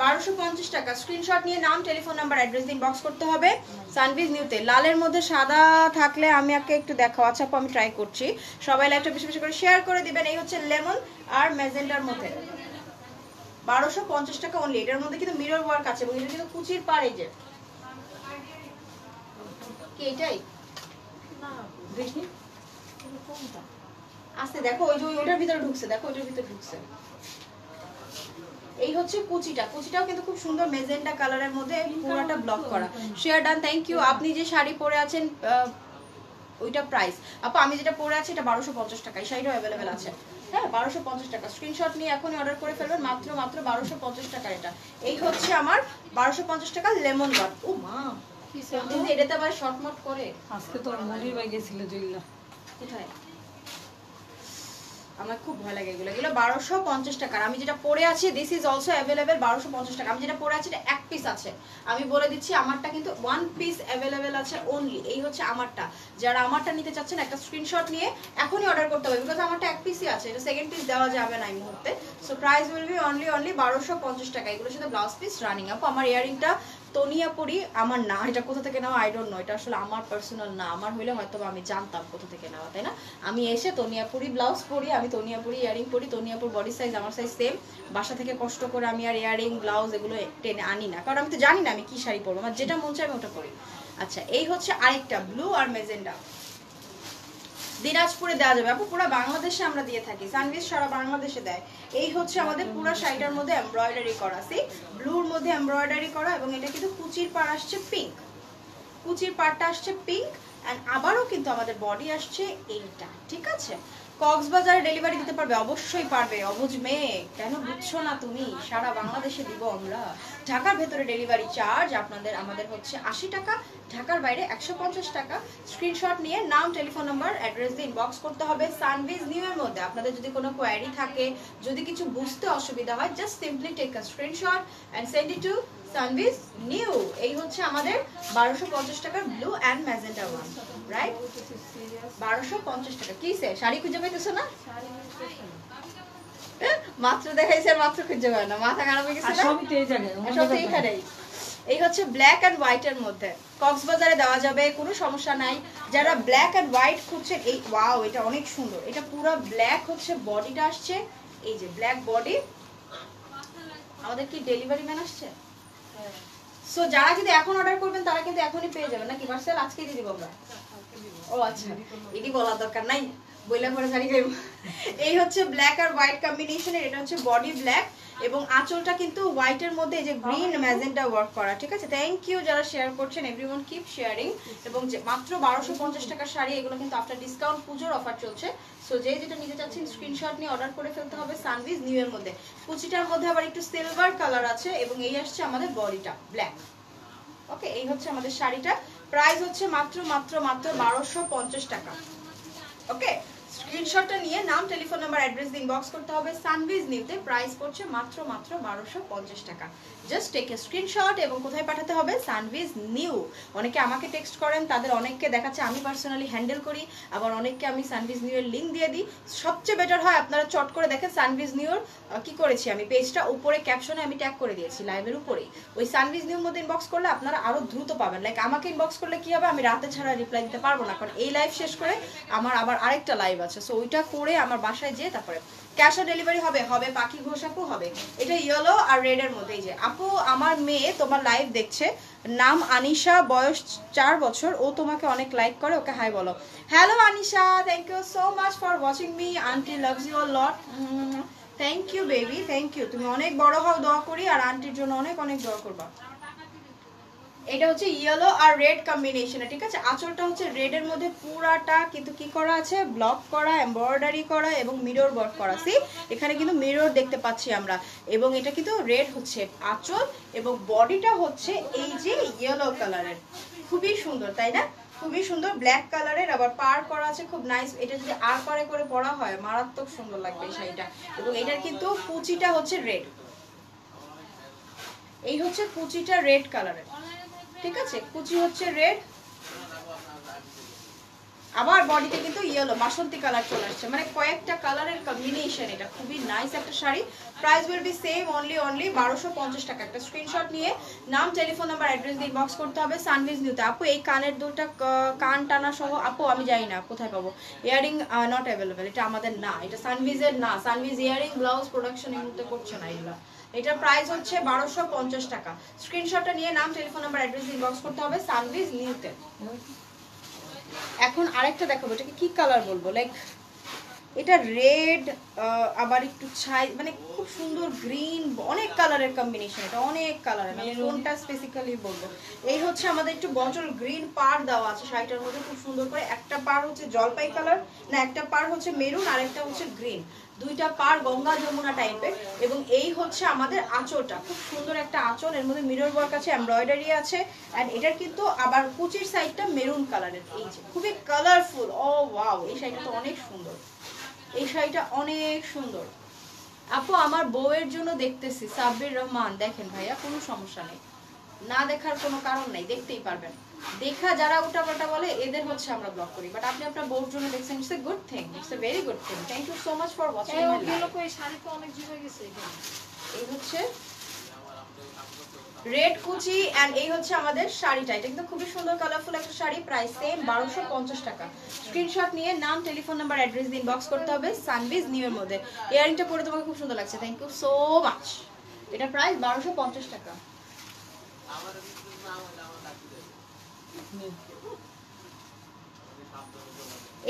1250 টাকা স্ক্রিনশট নিয়ে নাম টেলিফোন নাম্বার অ্যাড্রেস দিন বক্স করতে হবে সানভিজ নিউতে লালের মধ্যে সাদা থাকলে আমি আগে একটু দেখাও আচ্ছা আমি ট্রাই করছি সবাই লাইভটা বেশি বেশি করে শেয়ার করে দিবেন এই হচ্ছে লেমন আর ম্যাজেন্টার মধ্যে 1250 টাকা অনলি এটার মধ্যে কিন্তু মিরর ওয়ার্ক আছে এবং এটা কিন্তু কুচির পার এই যে কি এটাই না দেখি কোনটা আস্তে দেখো ওই যে ওইটার ভিতরে ঢুকছে দেখো ওইটার ভিতরে ঢুকছে এই হচ্ছে কুচিটাও কিন্তু খুব সুন্দর মেজেন্টা কালারের মধ্যে পুরোটা ব্লক করা শেয়ার ডান থ্যাংক ইউ আপনি যে শাড়ি পরে আছেন ওইটা প্রাইস আপু আমি যেটা পরে আছি এটা 1250 টাকা এই শাড়িটাও অ্যাভেলেবেল আছে হ্যাঁ 1250 টাকা স্ক্রিনশট নিয়ে এখনই অর্ডার করে ফেলবেন মাত্র 1250 টাকা এটা এই হচ্ছে আমার 1250 টাকা লেমন ওয়ার্ক ও মা কি সেন্টেন্স এটাতে আবার শর্টমট করে আজকে তো মনির ভাই গেছিল জইলা কোথায় আমার খুব ভয় লাগে এগুলো 1250 টাকা আমি যেটা পরে আছি দিস ইজ অলসো अवेलेबल 1250 টাকা আমি যেটা পরে আছি এটা এক পিস আছে আমি বলে দিচ্ছি আমারটা কিন্তু ওয়ান পিস अवेलेबल আছে অনলি এই হচ্ছে আমারটা যারা আমারটা নিতে চাচ্ছেন একটা স্ক্রিনশট নিয়ে এখনই অর্ডার করতে হবে বিকজ আমারটা এক পিসই আছে এটা সেকেন্ড পিস দেওয়া যাবে না এই মুহূর্তে so price will be only 1250 টাকা এগুলোর সাথে ব্লাউজ পিস রানিং আপু আমার ইয়ারিংটা তোনিয়া পরি আমার না এটা কোথা থেকে নেওয়া আই ডোন্ট নো এটা আসলে আমার পার্সোনাল না আমার হইলে হয়তো আমি জানতাম কোথা থেকে নেওয়া তাই না আমি এসে তোনিয়াপুরি ব্লাউজ পরি আমি তোনিয়াপুরি ইয়ারিং পরি তোনিয়াপুর বডি সাইজ আমার সাইজ সেম বাসা থেকে কষ্ট করে আমি আর ইয়ারিং ব্লাউজ এগুলো টেনে আনি না কারণ আমি তো জানি না আমি কি শাড়ি পরবো আমার যেটা মন চায় আমি ওটা পরি আচ্ছা এই হচ্ছে আরেকটা ব্লু আর মেজেন্ডা দিনাজপুরে দেওয়া যাবে আপু পুরো বাংলাদেশে আমরা দিয়ে থাকি সানভিজ সারা বাংলাদেশে দেয় এই হচ্ছে আমাদের পুরো শাড়িটার মধ্যে এমব্রয়ডারি করা সি ব্লুর মধ্যে এমব্রয়ডারি করা এবং এটা কিন্তু কুচির পাড় আসছে পিঙ্ক কুচির পাড়টা আসছে পিঙ্ক এন্ড আবারও কিন্তু আমাদের বডি আসছে এইটা ঠিক আছে কক্সবাজারে ডেলিভারি দিতে পারবে অবশ্যই পারবে অবুঝ মেয়ে কেন বুঝছো না তুমি সারা বাংলাদেশে দিব আমরা ঢাকার ভেতরে ডেলিভারি চার্জ আমাদের হচ্ছে 80 টাকা ঢাকার বাইরে 150 টাকা স্ক্রিনশট নিয়ে নাম টেলিফোন নাম্বার অ্যাড্রেস দিয়ে ইনবক্স করতে হবে সানভিজ নিউ এর মধ্যে আপনাদের যদি কোনো কোয়েরি থাকে যদি কিছু বুঝতে অসুবিধা হয় just simply take a screenshot and send it to সানভিজ নিউ এই হচ্ছে আমাদের 1250 টাকার blue and magenta one right 1250 টাকা কি সে শাড়ি খুঁজে পাইতেছো না মাত্র দেখাইছে আর মাত্র খুঁজে পায় না মাথা খারাপ হয়ে গেছে না সবই তো এই জায়গায় সব এইখানেই এই হচ্ছে ব্ল্যাক এন্ড হোয়াইট এর মধ্যে কক্সবাজারে দেওয়া যাবে কোনো সমস্যা নাই যারা ব্ল্যাক এন্ড হোয়াইট খুঁজছেন এই ওয়াও এটা অনেক সুন্দর এটা পুরো ব্ল্যাক হচ্ছে বডিটা আসছে এই যে ব্ল্যাক বডি আমাদের কি ডেলিভারি ম্যান আসছে সো যারা যদি এখন অর্ডার করবেন তারা কিন্তু এখনই পেয়ে যাবেন নাকি পার্সেল আজকেই দিয়ে দিব আমরা ও আচ্ছা এডি বলা দরকার নাই বইলা পরে জানি খাইব এই হচ্ছে ব্ল্যাক আর হোয়াইট কম্বিনেশনের এটা হচ্ছে বডি ব্ল্যাক এবং আঁচলটা কিন্তু হোয়াইটের মধ্যে এই যে গ্রিন ম্যাজেন্টা ওয়ার্ক করা ঠিক আছে থ্যাংক ইউ যারা শেয়ার করছেন এভরিওয়ান কিপ শেয়ারিং এবং যে মাত্র 1250 টাকার শাড়ি এগুলো কিন্তু আফটার ডিসকাউন্ট পূজোর অফার চলছে সো যে যেটা নিতে চাচ্ছেন স্ক্রিনশট নিয়ে অর্ডার করে ফেলতে হবে সানভিজ নিউ এর মধ্যে কুচিটার মধ্যে আবার একটু সিলভার কালার আছে এবং এই আসছে আমাদের বডিটা ব্ল্যাক ওকে এই হচ্ছে আমাদের শাড়িটা প্রাইস হচ্ছে মাত্র 1250 টাকা ওকে স্ক্রিনশটটা নিয়ে নাম টেলিফোন নাম্বার অ্যাড্রেস দিয়ে ইনবক্স করতে হবে সানভিজ নিউতে। প্রাইস পড়ছে মাত্র 1250 টাকা। জাস্ট টেক এ স্ক্রিনশট এবং কোথায় পাঠাতে হবে? সানভিজ নিউ। অনেকে আমাকে টেক্সট করেন, তাদের অনেককে দেখাচ্ছে আমি পার্সোনালি হ্যান্ডেল করি, আবার অনেককে আমি সানভিজ নিউ এর লিঙ্ক দিয়ে দিই। সবচেয়ে বেটার হয় আপনারা চট করে দেখেন সানভিজ নিউর কি করেছি আমি, পেজটা উপরে ক্যাপশনে আমি ট্যাগ করে দিয়েছি লাইভের উপরেই। ওই সানভিজ নিউর মধ্যে ইনবক্স করলে আপনারা আরো দ্রুত পাবেন। লাইক আমাকে ইনবক্স করলে কি হবে, আমি রাতে ছাড়া রিপ্লাই দিতে পারবো না, কারণ এই লাইভ শেষ করে আমার আবার আরেকটা লাইভ আছে। সো ওইটা করে আমার বাসায় যেয়ে তারপরে ক্যাশ অন ডেলিভারি হবে। পাখি ঘোষ আপু হবে। এটা ইয়েলো আর রেড এর মধ্যে। এই যে আপু আমার মেয়ে তোমার লাইভ দেখছে, নাম আনিশা, বয়স 4 বছর, ও তোমাকে অনেক লাইক করে, ওকে হাই বলো। Hello Anisha, thank you so much for watching me, auntie loves you a lot. Thank you baby, thank you. তুমি অনেক বড় হও, দোয়া করি, আর আন্টির জন্য অনেক অনেক দোয়া করবা। এটা হচ্ছে ইয়েলো আর রেড কম্বিনেশনে, ঠিক আছে। আঁচলটা হচ্ছে রেড এর মধ্যে পুরাটা কিন্তু কি করা আছে, ব্লক করা, এমব্রয়ডারি করা এবং মিরর ওয়ার্ক করা। সি এখানে কিন্তু মিরর দেখতে পাচ্ছি আমরা, এবং এটা কিন্তু রেড হচ্ছে আঁচল, এবং বডিটা হচ্ছে এই যে ইয়েলো কালারের। খুবই সুন্দর তাই না, খুবই সুন্দর ব্ল্যাক কালারের, আবার পার করা আছে, খুব নাইস। এটা যদি আর পারে করে পরা হয় মারাত্মক সুন্দর লাগবে এই শাড়িটা। এবং এটার কিন্তু কুচিটা হচ্ছে রেড, এই হচ্ছে কুচিটা রেড কালারের, ঠিক আছে। কুচি হচ্ছে রেড, আবার বডিতে কিন্তু ইয়েলো বাসন্তী কালার চলে আসছে, মানে কয়েকটা কালারের কম্বিনেশন। এটা খুবই নাইস একটা sari. Price will be same, only 1250 টাকা। একটা স্ক্রিনশট নিয়ে নাম টেলিফোন নাম্বার অ্যাড্রেস দিয়ে ইনবক্স করতে হবে সানভিজ নিউতে। আপু এই কানের দুলটা কান টানা সহ, আপু আমি জানি না কোথায় পাবো। ইয়ারিং নট অ্যাভেলেবেল, এটা আমাদের না, এটা সানভিজের না। সানভিজ ইয়ারিং ব্লাউজ প্রোডাকশন এই মুহূর্তে করছে না এগুলো। এটার প্রাইস হচ্ছে 1250 টাকা। স্ক্রিনশটটা নিয়ে নাম টেলিফোন নাম্বার অ্যাড্রেস দিয়ে ইনবক্স করতে হবে সানভিজ নিউতে। এখন আরেকটা দেখাবো, এটাকে কি কালার বলবো, লাইক এটা রেড, আবার একটু ছাই, মানে খুব সুন্দর গ্রিন, অনেক কালারের কম্বিনেশন। এটা অনেক কালারের, আমি কোনটা স্পেসিক্যালি বলবো। এই হচ্ছে আমাদের একটু বটল গ্রিন পার দেওয়া আছে শাড়িটার মধ্যে খুব সুন্দর করে। একটা পার হচ্ছে জলপাই কালার, না একটা পার হচ্ছে মেরুন, আর একটা হচ্ছে গ্রিন, দুইটা পার গঙ্গা যমুনা টাইপের। এবং এই হচ্ছে আমাদের আঁচলটা, খুব সুন্দর একটা আঁচল, এর মধ্যে মিরর ওয়ার্ক আছে, এমব্রয়ডারি আছে, এন্ড এটার কিন্তু আবার কুচির সাইডটা মেরুন কালারের। এই যে খুবই কালারফুল, ও ওয়াও, এই শাড়িটা তো অনেক সুন্দর, এই শাড়িটা অনেক সুন্দর। আপু আমার বউয়ের জন্য দেখতেছি, সাব্বির রহমান। দেখেন ভাইয়া, কোনো সমস্যা নেই, না দেখার কোনো কারণ নাই, দেখতেই পারবেন। দেখা যারা উল্টাপাল্টা বলে এদের হচ্ছে আমরা ব্লক করি, বাট আপনি আপনার বউর জন্য দেখছেন, it's a good thing, it's a very good thing. Thank you so much for watching my live. এই শাড়ি তো অনেক জিবে গেছে। এই হচ্ছে রেড কুচি, এন্ড এই হচ্ছে আমাদের শাড়িটা। এটা কিন্তু খুবই সুন্দর কালারফুল একটা শাড়ি। প্রাইস সেম 1250 টাকা। স্ক্রিনশট নিয়ে নাম টেলিফোন নাম্বার অ্যাড্রেস দিয়ে ইনবক্স করতে হবে সানভিজ নিউ এর মধ্যে। ইয়ারিংটা পরে তোমাকে খুব সুন্দর লাগছে, থ্যাংক ইউ সো মাচ। এটা প্রাইস 1250 টাকা।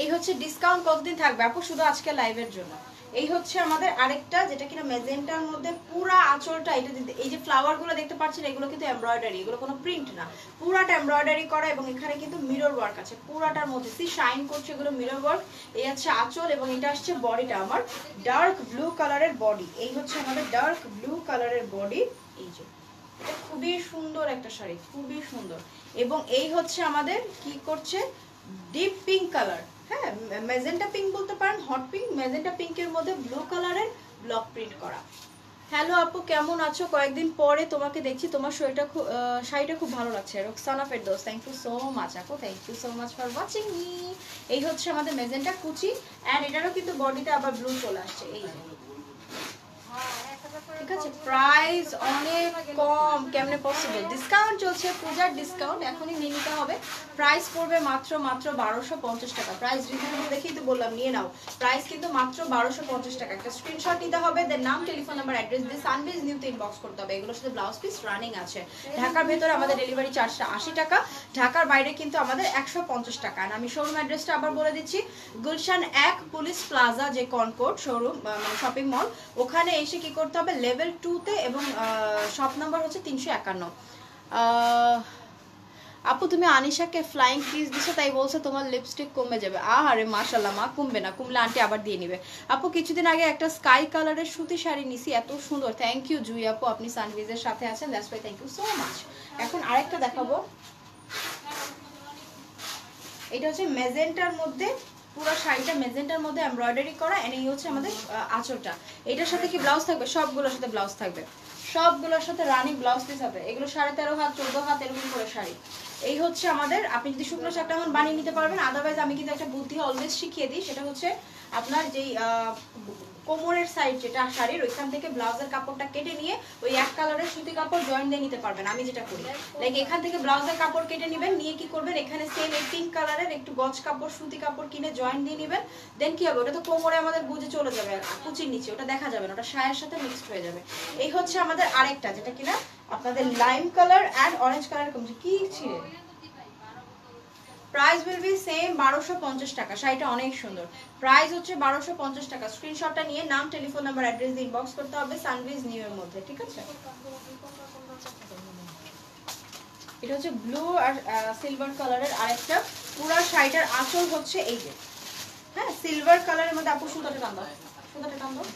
এই হচ্ছে ডিসকাউন্ট কতদিন থাকবে আপু? শুধু আজকে লাইভের জন্য। এই হচ্ছে আমাদের আরেকটা, যেটা কিনা মেজেন্টার মধ্যে পুরা আঁচলটা, এটা এই যে ফ্লাওয়ার গুলো দেখতে পাচ্ছেন, এগুলো কিন্তু এমব্রয়ডারি, এগুলো কোনো প্রিন্ট না, পুরাটা এমব্রয়ডারি করা, এবং এখানে কিন্তু মিরর ওয়ার্ক আছে পুরাটার মধ্যে, সি শাইন করছে, এগুলো মিরর ওয়ার্ক। এই হচ্ছে আঁচল, এবং এটা আসছে বডিটা আমার ডার্ক ব্লু কালারের বডি। এই হচ্ছে আমাদের ডার্ক ব্লু কালারের বডি। এই যে এটা খুবই সুন্দর একটা শাড়ি, খুবই সুন্দর। এবং এই হচ্ছে আমাদের কি করছে, ডিপ পিঙ্ক কালার, হ্যাঁ ম্যাজেন্টা পিঙ্ক বলতে পারেন, হট পিঙ্ক, ম্যাজেন্টা পিঙ্কের মধ্যে ব্লু কালারের ব্লক প্রিন্ট করা। হ্যালো আপু, কেমন আছো? কয়েকদিন পরে তোমাকে দেখছি, তোমার শাড়িটা খুব ভালো লাগছে। Roksana Ferdous, thank you so much আপু, thank you so much for watching me. এই হচ্ছে আমাদের ম্যাজেন্টা কুচি, এন্ড এটারও কিন্তু বডিতে আবার ব্লু চলে আসছে। এই যে ঠিক আছে, প্রাইস অনেক কম, কেমনে পসিবল? ডিসকাউন্ট চলছে, পূজার ডিসকাউন্ট, এখনই নিয়ে নিতে হবে। প্রাইস পড়বে মাত্র 1250 টাকা। প্রাইস রিজনেবল দেখেই তো বললাম নিয়ে নাও। প্রাইস কিন্তু মাত্র 1250 টাকা। একটা স্ক্রিনশট নিতে হবে, দেন নাম টেলিফোন নাম্বার অ্যাড্রেস দিয়ে সানভিজ নিউতে ইনবক্স করতে হবে। এগুলোর সাথে ব্লাউজ পিস রানিং আছে। ঢাকার ভেতরে আমাদের ডেলিভারি চার্জটা 80 টাকা, ঢাকার বাইরে কিন্তু আমাদের 150 টাকা। আর আমি শোরুম অ্যাড্রেসটা আবার বলে দিচ্ছি, গুলশান 1 পুলিশ প্লাজা, যে কনকোর্ট শোরুম মানে শপিং মল, ওখানে এসে কি করতে হবে, লেভেল 2-তে, এবং শপ নাম্বার হচ্ছে 351। আপু তুমি আনিশাকে ফ্লাইং কিস দিছো, তাই বলছে তোমার লিপস্টিক কমে যাবে। আরে মাশাআল্লাহ মা, কমবে না, কমলে আন্টি আবার দিয়ে নিবে। আপু কিছুদিন আগে একটা স্কাই কালারের সুতি শাড়ি নিছি, এত সুন্দর। থ্যাংক ইউ জুই আপু, আপনি সানভিজের সাথে আছেন, that's why thank you so much. এখন আরেকটা দেখাবো, এটা হচ্ছে ম্যাজেন্টার মধ্যে পুরো শাড়িটা মেজেন্টার মধ্যে এমব্রয়ডারি করা, এন্ড এই হচ্ছে আমাদের আঁচলটা। এটার সাথে কি ব্লাউজ থাকবে? সবগুলোর সাথে ব্লাউজ থাকবে, সবগুলোর সাথে রানিং ব্লাউজ পিস হবে। এগুলো 13.5 হাত 14 হাত এরকম করে শাড়ি। এই হচ্ছে আমাদের, আপনি যদি শুকনো শাকটা এখন বানিয়ে নিতে পারবেন, আদারওয়াইজ আমি কিন্তু একটা বুদ্ধি অলওয়েজ শিখিয়ে দিই, সেটা হচ্ছে আপনার যেই কোমরের সাইড যেটা শাড়ির ওইখান থেকে ব্লাউজের কাপড়টা কেটে নিয়ে ওই এক কালারের সুতি কাপড় জয়েন দিয়ে নিতে পারবেন। আমি যেটা করি লাইক এখান থেকে ব্লাউজের কাপড় কেটে নেবেন, নিয়ে কি করবেন এখানে সেম এই পিঙ্ক কালারের একটু গজ কাপড় সুতি কাপড় কিনে জয়েন দিয়ে নেবেন। দেন কি হবে, ওটা তো কোমরে আমাদের বুঝে চলে যাবে, কুচির নিচে ওটা দেখা যাবে না, ওটা শাড়ির সাথে মিক্সড হয়ে যাবে। এই হচ্ছে আমাদের আরেকটা, যেটা কিনা আপনাদের lime colour and orange colour কমছে কি ছিঁড়ে। প্রাইস উইল বি সেম 1250 টাকা। শাড়িটা অনেক সুন্দর, প্রাইস হচ্ছে 1250 টাকা। স্ক্রিনশটটা নিয়ে নাম, টেলিফোন নাম্বার, অ্যাড্রেস দিয়ে ইনবক্স করতে হবে সানভিজ নিউ এর মধ্যে, ঠিক আছে? এটা হচ্ছে ব্লু আর সিলভার কালারের আরেকটা। পুরো শাড়িটার আঁচল হচ্ছে এই যে, হ্যাঁ সিলভার কালারের মধ্যে। আপু সুতাটা টান দাও, সুতাটা টান দাও।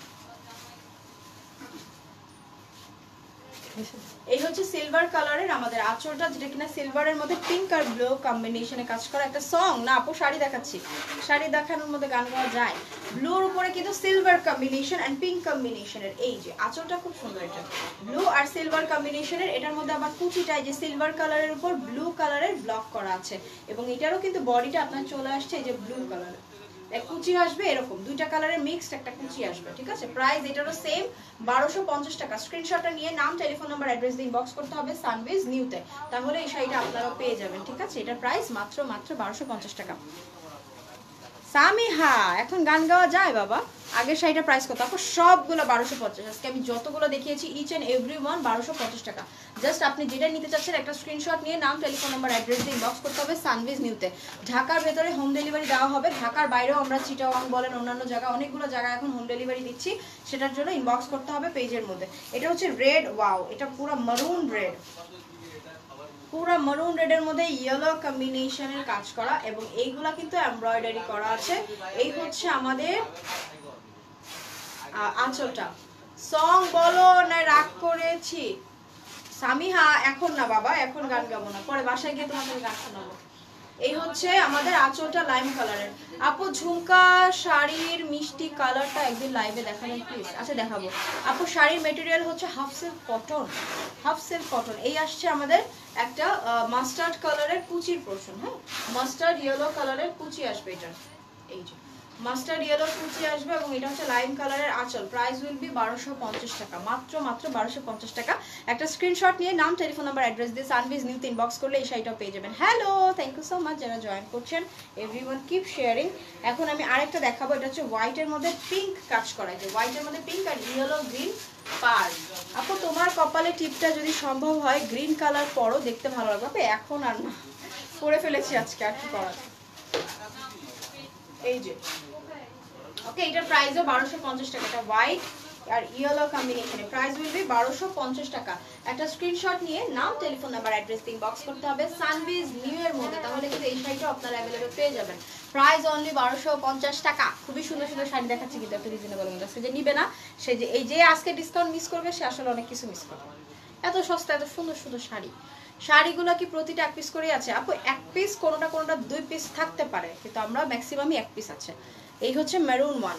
এই হচ্ছে সিলভার কালারের আমাদের আঁচলটা, যেটা কিনা সিলভারের মধ্যে পিঙ্ক আর ব্লু কম্বিনেশনে কাজ করা একটা সং না আপু, শাড়ি দেখাচ্ছি, শাড়ি দেখানোর মধ্যে গান গাওয়া যায়। ব্লুর উপরে কিন্তু সিলভার কম্বিনেশন এন্ড পিঙ্ক কম্বিনেশনের এই যে আঁচলটা খুব সুন্দর, এটা ব্লু আর সিলভার কম্বিনেশনের। এটার মধ্যে আবার কুচিটাই যে সিলভার কালারের উপর ব্লু কালারের ব্লক করা আছে, এবং এটারও কিন্তু বডিটা আপনার চলে আসছে এই যে ব্লু কালারের, কুচি আসবে এরকম দুইটা কালারের মিক্সড একটা কুচি আসবে, ঠিক আছে? প্রাইস এটারও সেম 1250 টাকা। স্ক্রিনশটটা নিয়ে নাম, টেলিফোন নাম্বার, অ্যাড্রেস দিয়ে ইনবক্স করতে হবে সানভিজ নিউতে, তাহলে এই শাড়িটা আপনারা পেয়ে যাবেন, ঠিক আছে? এটার প্রাইস মাত্র 1250 টাকা। সামিহা, এখন গান গাওয়া যায় বাবা? আগের শাড়িটার প্রাইস কত আপু? সবগুলো 1250। আজকে আমি যতগুলো দেখিয়েছি ইচ এন্ড এভরি ওয়ান 1250 টাকা। জাস্ট আপনি যেটা নিতে চাচ্ছেন একটা স্ক্রিনশট নিয়ে নাম, টেলিফোন নাম্বার, অ্যাড্রেস দিয়ে ইনবক্স করতে হবে সানভিজ নিউতে। ঢাকার ভেতরে হোম ডেলিভারি দেওয়া হবে, ঢাকার বাইরেও আমরা চিটাগাং বলেন অন্যান্য জায়গা অনেকগুলো জায়গায় এখন হোম ডেলিভারি দিচ্ছি, সেটার জন্য ইনবক্স করতে হবে পেজের মধ্যে। এটা হচ্ছে রেড, ওয়াও এটা পুরো মারুন রেড, পুরো মারুন রেডের মধ্যে ইয়েলো কম্বিনেশনের কাজ করা, এবং এইগুলা কিন্তু এমব্রয়ডারি করা আছে। এই হচ্ছে আমাদের আঁচলটা। সং বলো না রাগ করেছি সামিহা? এখন না বাবা, এখন গান গাবো না, পরে বাসায় গিয়ে তোমাদের গান শোনাবো। এই হচ্ছে আমাদের আঁচলটা লাইম কালারের। আপু ঝুমকা শাড়ির মিষ্টি কালারটা একদিন লাইভে দেখাবেন প্লিজ? আচ্ছা দেখাবো আপু। শাড়ির মেটেরিয়াল হচ্ছে half silk cotton, half silk cotton. এই আসছে আমাদের একটা মাস্টার্ড কালারের কুচির পোর্শন, হ্যাঁ মাস্টার্ড ইয়েলো কালারের কুচি আসবে, এটা এই যে মাস্টার্ড ইয়েলো কুচি আসবে, এবং এটা হচ্ছে লাইম কালারের আঁচল। প্রাইস উইল বি 1250 টাকা, মাত্র 1250 টাকা। একটা স্ক্রিনশট নিয়ে নাম, টেলিফোন নাম্বার, অ্যাড্রেস দিয়ে সানভিজ নিউতে ইনবক্স করলে এই শাড়িটাও পেয়ে যাবেন। Hello, thank you so much যারা জয়েন করছেন, এভরিওয়ান কিপ শেয়ারিং। এখন আমি আরেকটা দেখাবো, এটা হচ্ছে হোয়াইটের মধ্যে পিঙ্ক কাজ করা, যে হোয়াইটের মধ্যে পিঙ্ক আর ইয়েলো গ্রিন পার। আপু তোমার কপালে টিপটা যদি সম্ভব হয় গ্রিন কালার পরো, দেখতে ভালো লাগবে। এখন আর না, করে ফেলেছি আজকে, আর কি করার। এই যে ওকে, এটার প্রাইসও 1250 টাকা। এটা হোয়াইট আর ইয়েলো কম্বিনেশনে, প্রাইস উইল বি 1250 টাকা। একটা স্ক্রিনশট নিয়ে নাম, টেলিফোন নাম্বার, অ্যাড্রেস দিয়ে ইনবক্স করতে হবে সানভিজ নিউ এর মধ্যে, তাহলে কিন্তু এই শাড়িটা আপনারা অ্যাভেলেবল পেয়ে যাবেন। প্রাইস অনলি 1250 টাকা। খুবই সুন্দর সুন্দর শাড়ি দেখাচ্ছি কিন্তু একটা রিজনেবল মধ্যে। সে যে নিবে না, সে যে এই যে আজকে ডিসকাউন্ট মিস করবে, সে আসলে অনেক কিছু মিস করবে। এত সস্তা, এত সুন্দর সুন্দর শাড়ি। শাড়িগুলো কি প্রতিটা এক পিস করে আছে আপু? এক পিস, কোনোটা কোনোটা 2 পিস থাকতে পারে, কিন্তু আমরা ম্যাক্সিমামই 1 পিস আছে। এই হচ্ছে মেরুন ওয়ান,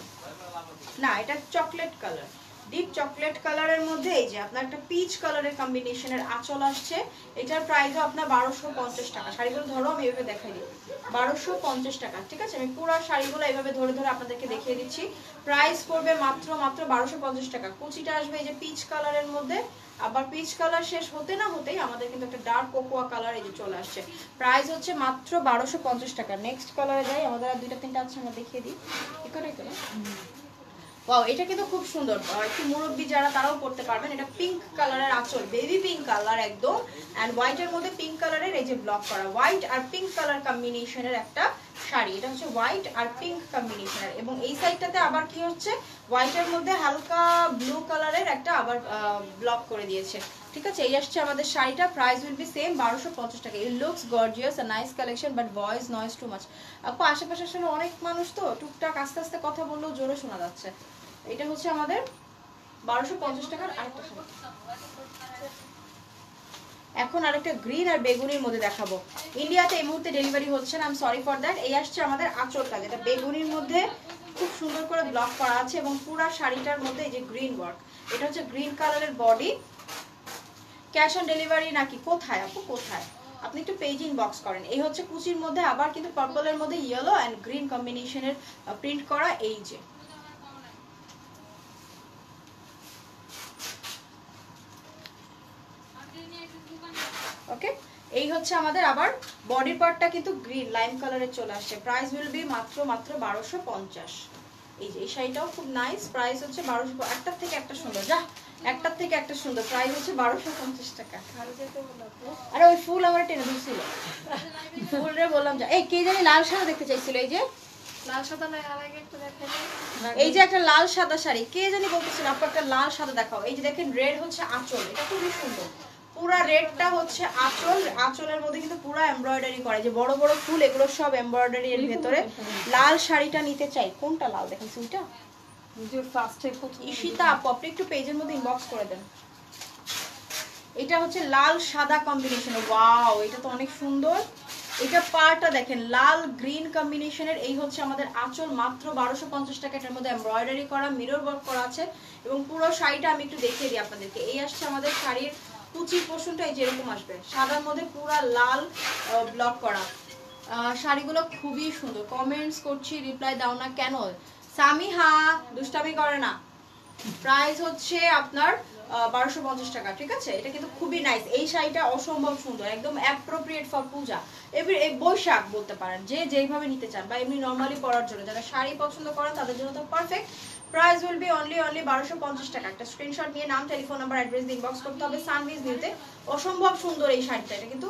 না এটা চকলেট কালার, ডিপ চকলেট কালারের মধ্যে এই যে আপনার একটা পিচ কালারের কম্বিনেশনের আঁচল আসছে। এটার প্রাইসও আপনার 1250 টাকা। শাড়িগুলো ধরো আমি এভাবে দেখাই দিই, 1250 টাকা, ঠিক আছে? আমি পুরো শাড়িগুলো এইভাবে ধরে ধরে আপনাদেরকে দেখিয়ে দিচ্ছি। প্রাইস পড়বে মাত্র 1250 টাকা। কুচিটা আসবে এই যে পিচ কালারের মধ্যে, আবার পিচ কালার শেষ হতে না হতেই আমাদের কিন্তু একটা ডার্ক কোকোয়া কালার এই যে চলে আসছে। প্রাইস হচ্ছে মাত্র 1250 টাকা। নেক্সট কালারে যাই, আমাদের আর 2টা 3টা আছে, আমরা দেখিয়ে দিই। এটাই তো না, ওয়াও এটা কিন্তু খুব সুন্দর, একটু মুরব্বি যারা তারাও পড়তে পারবেন। এটা পিঙ্ক কালারের আঁচল, বেবি পিঙ্ক কালার একদম, এন্ড হোয়াইটের মধ্যে পিঙ্ক কালারের এই যে ব্লক করা, হোয়াইট আর পিঙ্ক কালার কম্বিনেশনের একটা শাড়ি। এটা হচ্ছে হোয়াইট আর পিঙ্ক কম্বিনেশনের, এবং এই সাইডটাতে আবার কি হচ্ছে হোয়াইটের মধ্যে হালকা ব্লু কালারের একটা আবার ব্লক করে দিয়েছে, ঠিক আছে? এই আসছে আমাদের শাড়িটা। প্রাইস উইল বি সেম 1250 টাকা। It looks gorgeous a nice collection, but voice noise too much. আপু আশেপাশে আসলে অনেক মানুষ তো, টুকটাক আস্তে আস্তে কথা বললেও জোরে শোনা যাচ্ছে। এটা হচ্ছে আমাদের 1250 টাকার আরেকটা শাড়ি। এখন আরেকটা গ্রিন আর বেগুনির মধ্যে দেখাবো। ইন্ডিয়াতে এই মুহূর্তে ডেলিভারি হচ্ছে না, I am sorry for that. এই আসছে আমাদের আঁচলটা, যেটা বেগুনির মধ্যে খুব সুন্দর করে ব্লক করা আছে এবং পুরো শাড়িটার মধ্যে এই যে গ্রিন ওয়ার্ক, এটা হচ্ছে গ্রিন কালারের বডি। ক্যাশ অন ডেলিভারি নাকি? কোথায় আপু কোথায়? আপনি একটু পেজ ইনবক্স করেন। এই হচ্ছে কুচির মধ্যে আবার কিন্তু পার্পলের মধ্যে ইয়েলো অ্যান্ড গ্রিন কম্বিনেশনের প্রিন্ট করা। এই যে ওকে, এই হচ্ছে আমাদের আবার বডি পার্টটা কিন্তু গ্রিন লাইম কালারে চলে আসছে। প্রাইস উইল বি মাত্র 1250। এই যে এই শাড়িটাও খুব নাইস, প্রাইস হচ্ছে 1200। একটার থেকে একটা সুন্দর, যা একটার থেকে একটা সুন্দর, প্রাইস হচ্ছে 1250 টাকা। আরে ওই ফুল আমার টেনে ধরছিল, ফুল রে বললাম যা। এই কে জানি লাল সাদা দেখতে চাইছিল, এই যে লাল সাদা নাই, আর আগে একটা দেখেন, এই যে একটা লাল সাদা শাড়ি, কে জানি বলতেছিল আপু একটা লাল সাদা দেখাও। এই যে দেখেন রেড হচ্ছে আঁচল, এটা খুবই সুন্দর। পুরা রেডটা হচ্ছে আঁচল, আঁচলের মধ্যে কিন্তু পুরা এমব্রয়ডারি করা, যে বড় বড় ফুল এগুলো সব এমব্রয়ডারি এর ভেতরে। লাল শাড়িটা নিতে চাই, কোনটা লাল দেখেন সুইটা? যে ফার্স্টে প্রথম ঈশিতা আপু আপনি একটু পেজের মধ্যে ইনবক্স করে দেন। এটা হচ্ছে লাল সাদা কম্বিনেশন, ওয়াও এটা তো অনেক সুন্দর। এটা পার্টটা দেখেন লাল গ্রিন কম্বিনেশনের। এই হচ্ছে আমাদের আঁচল, মাত্র 1250 টাকা। এটার মধ্যে এমব্রয়ডারি করা, মিরর ওয়ার্ক করা আছে এবং পুরো শাড়িটা আমি একটু দেখিয়ে দিই আপনাদেরকে। এই আসছে আমাদের শাড়ির কুচির পোর্শনটা, এই যেরকম আসবে সাদার মধ্যে পুরা লাল ব্লক করা। শাড়িগুলো খুবই সুন্দর। কমেন্টস করছি, রিপ্লাই দাও না কেন? সামিহা দুষ্টামি করে না। প্রাইস হচ্ছে আপনার 1250 টাকা, ঠিক আছে? এটা কিন্তু খুবই নাইস। এই শাড়িটা অসম্ভব সুন্দর, একদম অ্যাপ্রোপ্রিয়েট ফর পূজা, এই বৈশাখ বলতে পারেন, যে যেইভাবে নিতে চান বা এমনি নর্মালি পরার জন্য যারা শাড়ি পছন্দ করেন তাদের জন্য তো perfect. Price will be only 1250 টাকা। একটা স্ক্রিনশট নিয়ে নাম, টেলিফোন নাম্বার, অ্যাড্রেস দিয়ে ইনবক্স করতে হবে সানভিজ নিউতে। অসম্ভব সুন্দর এই শাড়িটা, এটা কিন্তু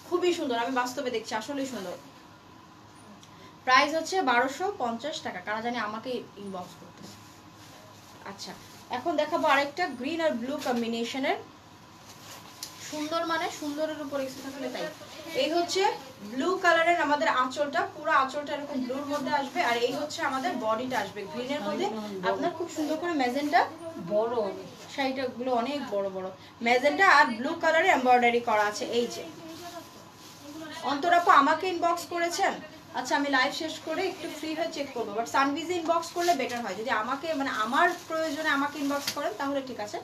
খুবই সুন্দর, আমি বাস্তবে দেখছি আসলেই সুন্দর। প্রাইস হচ্ছে 1250 টাকা। কারা জানি আমাকে ইনবক্স করতেছে। আচ্ছা, এখন দেখাবো আরেকটা গ্রিন আর ব্লু কম্বিনেশনের। সুন্দর মানে সুন্দরের উপর এসে থাকলে তাই। এই হচ্ছে ব্লু কালারের আমাদের আঁচলটা, পুরো আঁচলটা এরকম ব্লুর মধ্যে আসবে। আর এই হচ্ছে আমাদের বডিটা আসবে গ্রিনের মধ্যে। আপনার খুব সুন্দর করে ম্যাজেন্টা বড় শাড়িটা গুলো অনেক বড় বড় ম্যাজেন্টা আর ব্লু কালারে এমব্রয়ডারি করা আছে। এই যে অন্তরাপু আমাকে ইনবক্স করেছেন। আচ্ছা, আমি লাইভ শেষ করে একটু ফ্রি হয়ে চেক করবো, বাট সানভিজে ইনবক্স করলে বেটার হয়। যদি আমাকে মানে আমার প্রয়োজনে আমাকে ইনবক্স করেন তাহলে ঠিক আছে।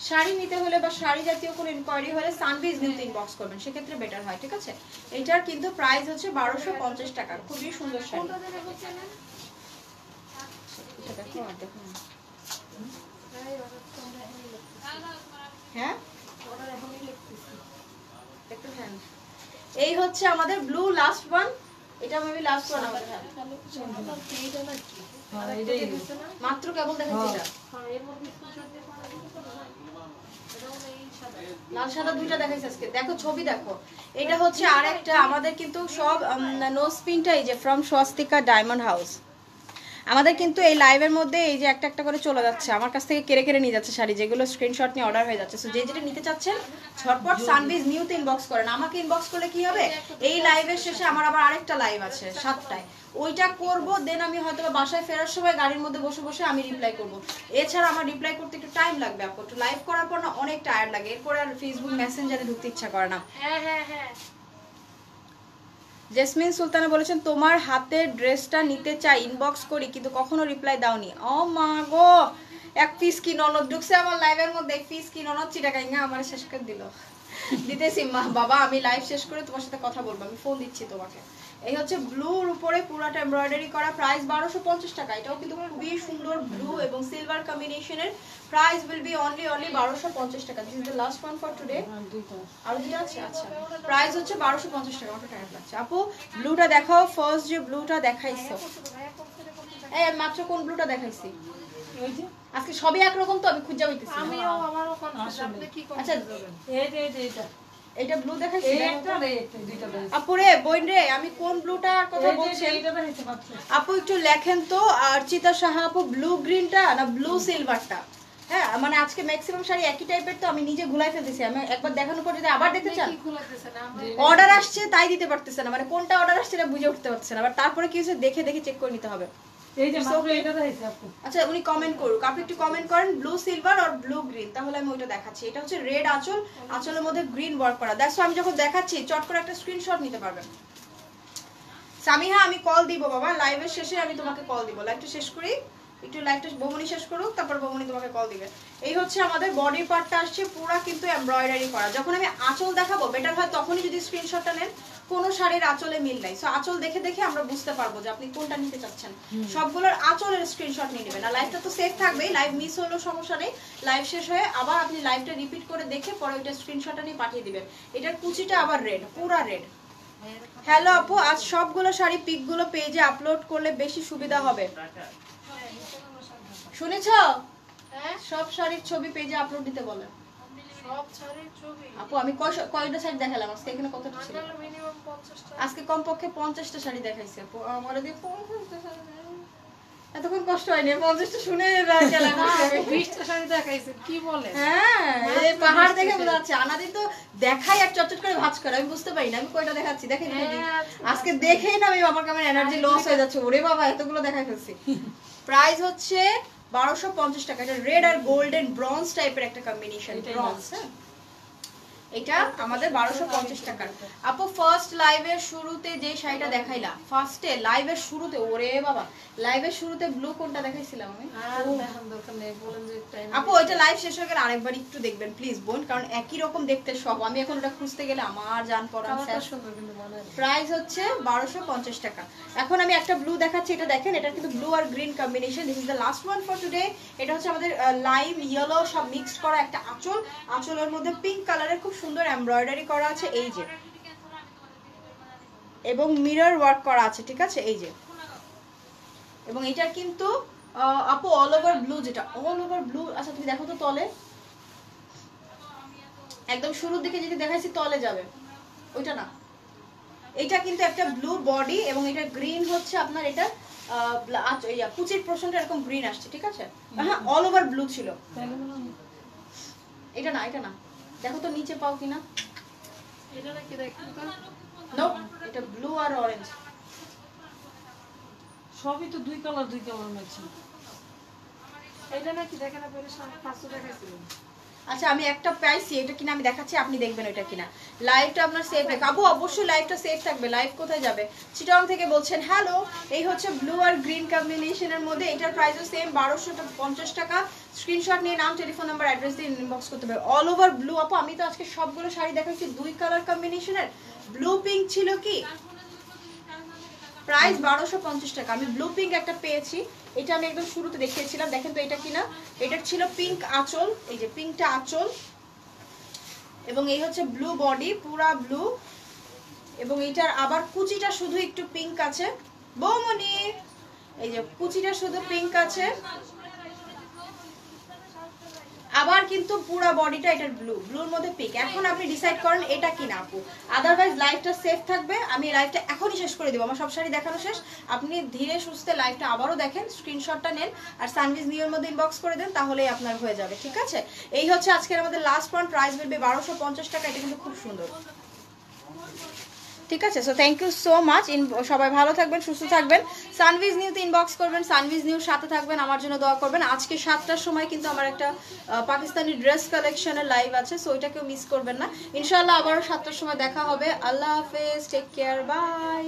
শাড়ি নিতে হলে বা শাড়ি জাতীয় কোনো ইনকোয়ারি হলে সানভিজ নিতে ইনবক্স করবেন, সেক্ষেত্রে বেটার হয়, ঠিক আছে? এটার কিন্তু প্রাইস হচ্ছে 1250 টাকা। খুবই সুন্দর শাড়ি। হ্যাঁ, এই হচ্ছে আমাদের ব্লু লাস্ট ওয়ান। এটা মেবি লাস্ট ওয়ান আমাদের। মাত্র কেবল দেখাচ্ছি এটা। লাল সাদা দুইটা দেখাইছে আজকে, দেখো ছবি দেখো। এটা হচ্ছে আরেকটা আমাদের কিন্তু সব নোজ পিনটা এই যে ফ্রম স্বস্তিকা ডায়মন্ড হাউস। আমাদের কিন্তু এই লাইভের মধ্যে এই যে একটা একটা করে চলে যাচ্ছে, আমার কাছ থেকে কেড়ে কেড়ে নিয়ে যাচ্ছে শাড়ি, যেগুলো স্ক্রিনশট নিয়ে অর্ডার হয়ে যাচ্ছে। সো যে যেটা নিতে চাচ্ছেন ঝটপট সানভিজ নিউতে ইনবক্স করেন। আমাকে ইনবক্স করলে কি হবে, এই লাইভের শেষে আমার আবার আরেকটা লাইভ আছে 7টায়, ওইটা করব। দেন আমি হয়তো বাসায় ফেরার সময় গাড়ির মধ্যে বসে বসে আমি রিপ্লাই করব। এছাড়া আমার রিপ্লাই করতে একটু টাইম লাগবে আপু। একটু লাইভ করার পর না অনেক টায়ার্ড লাগে, এরপরে আর ফেসবুক মেসেঞ্জারে ঢুকতে ইচ্ছা করে না। হ্যাঁ হ্যাঁ হ্যাঁ। জেসমিন সুলতানা বলেছেন তোমার হাতের ড্রেসটা নিতে চাই, ইনবক্স করি কিন্তু কখনো রিপ্লাই দাওনি। ও মা গো, এক পিস কি ননদ ঢুকছে আমার লাইভের মধ্যে, এক পিস কি ননদ চিটাগাঙ্গা আমার শেষ করে দিল। দিতেছি মা বাবা, আমি লাইভ শেষ করে তোমার সাথে কথা বলবো, আমি ফোন দিচ্ছি তোমাকে। এই হচ্ছে ব্লুর উপরে পুরাটা এমব্রয়ডারি করা, প্রাইস 1250 টাকা। এটাও কিন্তু খুবই সুন্দর ব্লু এবং সিলভার কম্বিনেশনের। প্রাইস উইল বি অনলি 1250 টাকা। This is the last one for today. আর দুটো আছে, আচ্ছা। প্রাইস হচ্ছে 1250 টাকা। অটো টাকা লাগছে আপু। ব্লুটা দেখাও, ফার্স্ট যে ব্লুটা দেখাইছো। এই মাত্র কোন ব্লুটা দেখাইছি? ওই যে আজকে সবই একরকম তো, আমি খুঁজে পাইতেছি না। আমিও আমারও কনফিউজ, আপনি কি আচ্ছা, এই যে এটা এটা ব্লু দেখাইছি এই একটা রে একটা দুইটা দেখাইছি। আপু রে বোন রে, আমি কোন ব্লুটার কথা বলছি? এইটা দেখাইছে মাত্র। আপু একটু লেখেন তো অর্চিতা সাহা আপু, ব্লু গ্রিনটা না ব্লু সিলভারটা? হ্যাঁ, মানে আজকে ম্যাক্সিমাম শাড়ি একই টাইপের, তো আমি নিজে ঘুলাই ফেলতেছি। আমি একবার দেখানোর পর যদি আবার দেখতে চান, কি খুলাতেছেন? অর্ডার আসছে তাই দিতে পারতেছে না, মানে কোনটা অর্ডার আসছে এটা বুঝে উঠতে পারতেছে না। আবার তারপরে কি হচ্ছে দেখে দেখে চেক করে নিতে হবে। এই যে It's মাত্র okay. এটা দেখাইছে আপু। আচ্ছা উনি কমেন্ট করুক, আপনি একটু কমেন্ট করেন ব্লু সিলভার আর ব্লু গ্রিন, তাহলে আমি ওইটা দেখাচ্ছি। এটা হচ্ছে রেড আঁচল, আঁচলের মধ্যে গ্রিন ওয়ার্ক করা। দ্যাটস আমি যখন দেখাচ্ছি চট করে একটা স্ক্রিনশট নিতে পারবেন। সামিহা আমি কল দিব বাবা, লাইভের শেষে আমি তোমাকে কল দিব। লাইভটা শেষ করি, একটু লাইভটা বমনি শেষ করুক, তারপর বমনি তোমাকে কল দিবে। এই হচ্ছে আমাদের বডি পার্টটা আসছে পুরো কিন্তু এমব্রয়ডারি করা। যখন আমি আঁচল দেখাবো বেটার হয় তখনই যদি স্ক্রিনশটটা নেন, কোনো শাড়ির আঁচলে মিল নাই। সো আঁচল দেখে দেখে আমরা বুঝতে পারবো যে আপনি কোনটা নিতে চাচ্ছেন। সবগুলোর আঁচলের স্ক্রিনশট নিয়ে নেবেন। আর লাইভটা তো সেভ থাকবেই, লাইভ মিস হলেও সমস্যা নেই। লাইভ শেষ হয়ে আবার আপনি লাইভটা রিপিট করে দেখে পরে ওইটা স্ক্রিনশটটা নিয়ে পাঠিয়ে দিবেন। এটার কুচিটা আবার রেড, পুরা রেড। হ্যালো আপু, আজ সবগুলো শাড়ি পিকগুলো পেজে আপলোড করলে বেশি সুবিধা হবে। শুনেছ? সব শাড়ির ছবি পেজে আপলোড দিতে বলে। সব শাড়ির ছবি আপু আমি কয়টা শাড়ি দেখালাম আজকে? এখানে কতটা ছিল? মিনিমাম 50টা। আজকে কমপক্ষে 50টা শাড়ি দেখাইছি আপু। আমার দিয়ে 50টা শাড়ি এতক্ষণ কষ্ট হয়নি, 50টা শুনে গেলাম। 20টা শাড়ি দেখাইছে, কি বলে? হ্যাঁ, এই পাহাড় দেখে বোঝা যাচ্ছে। আনাদি তো দেখাই আর চটচট করে ভাঁজ করে, আমি বুঝতে পারি না আমি কয়টা দেখাচ্ছি। দেখেন আজকে দেখেই না আমি আমার কেমন এনার্জি লস হয়ে যাচ্ছে। ওরে বাবা এতগুলো দেখাই ফেলছি। প্রাইস হচ্ছে 1250 টাকা। এটা রেড আর গোল্ডেন ব্রঞ্জ টাইপের একটা কম্বিনেশন। ব্রঞ্জ, হ্যাঁ এটা আমাদের 1250 টাকার। আপু ফার্স্ট লাইভের শুরুতে যে শাড়িটা দেখাইলা, ফার্স্টে লাইভের শুরুতে, ওরে বাবা লাইভের শুরুতে ব্লু কোনটা দেখাইছিলাম আমি? আর দেখান দরকার নেই, বলেন যে টাইম। আপু ওইটা লাইভ শেষ হয়ে গেলে আরেকবার একটু দেখবেন প্লিজ বোন, কারণ একই রকম দেখতে সব। আমি এখন ওটা খুঁজতে গেলে আমার জান পড়ান শেষ। সুন্দর কিন্তু মনে হয়। প্রাইস হচ্ছে 1250 টাকা। এখন আমি একটা ব্লু দেখাচ্ছি, এটা দেখেন, এটা কিন্তু ব্লু আর green combination. This is the last one for today. এটা হচ্ছে আমাদের লাইম ইয়েলো সব মিক্সড করা একটা আঁচল। আঁচলের মধ্যে পিঙ্ক কালারের খুব সুন্দর এমব্রয়ডারি করা আছে এই যে, এবং মিরর ওয়ার্ক করা আছে, ঠিক আছে এই যে। এবং এটার কিন্তু আপু অল ওভার ব্লু, যেটা অল ওভার ব্লু। আচ্ছা তুমি দেখো তো তলে, একদম শুরুর দিকে যদি দেখাইছি তলে যাবে, ওইটা না। এটা কিন্তু একটা ব্লু বডি এবং এটা গ্রিন হচ্ছে আপনার, এটা কুচির পোর্শনটা এরকম গ্রিন আসছে, ঠিক আছে। হ্যাঁ অল ওভার ব্লু ছিল। এটা না, এটা না, দেখো তো নিচে পাও কিনা। এটা নাকি দেখেন তো? নো, এটা ব্লু আর অরেঞ্জ। সবই তো দুই কালার ম্যাচিং। এটা নাকি দেখেন আপনাদের সামনে 500 দেখাইছিলেন। আচ্ছা আমি একটা পাইছি, এটা কিনা আমি দেখাচ্ছি, আপনি দেখবেন ওইটা কিনা। লাইভটা আপনার সেভ থাকবে আপু, অবশ্যই লাইভটা সেভ থাকবে। লাইভ কোথায় যাবে? চিটং থেকে বলছেন হ্যালো। এই হচ্ছে ব্লু আর গ্রিন কম্বিনেশনের মধ্যে, এটার প্রাইসও সেম 1250 টাকা। স্ক্রিনশট নিয়ে নাম, টেলিফোন নাম্বার, অ্যাড্রেস দিয়ে ইনবক্স করতে হবে। অল ওভার ব্লু আপু, আমি তো আজকে সবগুলো শাড়ি দেখাচ্ছি দুই কালার কম্বিনেশনের। ব্লু পিঙ্ক ছিল কি? প্রাইস 1250 টাকা। আমি ব্লু পিঙ্ক একটা পেয়েছি, এটা আমি একদম শুরুতে দেখিয়েছিলাম, দেখেন তো এটা কিনা। এটার ছিল পিঙ্ক আঁচল, এই যে পিঙ্কটা আঁচল, এবং এই হচ্ছে ব্লু বডি পুরা ব্লু, এবং এইটার আবার কুচিটা শুধু একটু পিঙ্ক আছে। বৌমনি এই যে কুচিটা শুধু পিঙ্ক আছে, আবার কিন্তু পুরো বডিটা এটার ব্লু, ব্লুর মধ্যে পিঙ্ক। এখন আপনি ডিসাইড করেন এটা কিনা আপু, আদারওয়াইজ লাইভটা সেভ থাকবে। আমি লাইভটা এখনই শেষ করে দিব, আমার সব শাড়ি দেখানো শেষ। আপনি ধীরে সুস্থে লাইভটা আবারও দেখেন, স্ক্রিনশটটা নেন আর সানভিজ নিউর মধ্যে ইনবক্স করে দেন, তাহলেই আপনার হয়ে যাবে, ঠিক আছে। এই হচ্ছে আজকের আমাদের লাস্ট ওয়ান, প্রাইস বলবে 1250 টাকা। এটা কিন্তু খুব সুন্দর, ঠিক আছে। So thank you so much. সবাই ভালো থাকবেন, সুস্থ থাকবেন। সানভিজ নিউতে ইনবক্স করবেন, সানভিজ নিউর সাথে থাকবেন, আমার জন্য দোয়া করবেন। আজকে 7টার সময় কিন্তু আমার একটা পাকিস্তানি ড্রেস কালেকশনের লাইভ আছে, সো ওইটাকেও মিস করবেন না। ইনশাআল্লাহ আবারও 7টার সময় দেখা হবে। আল্লাহ হাফেজ, টেক কেয়ার, বাই।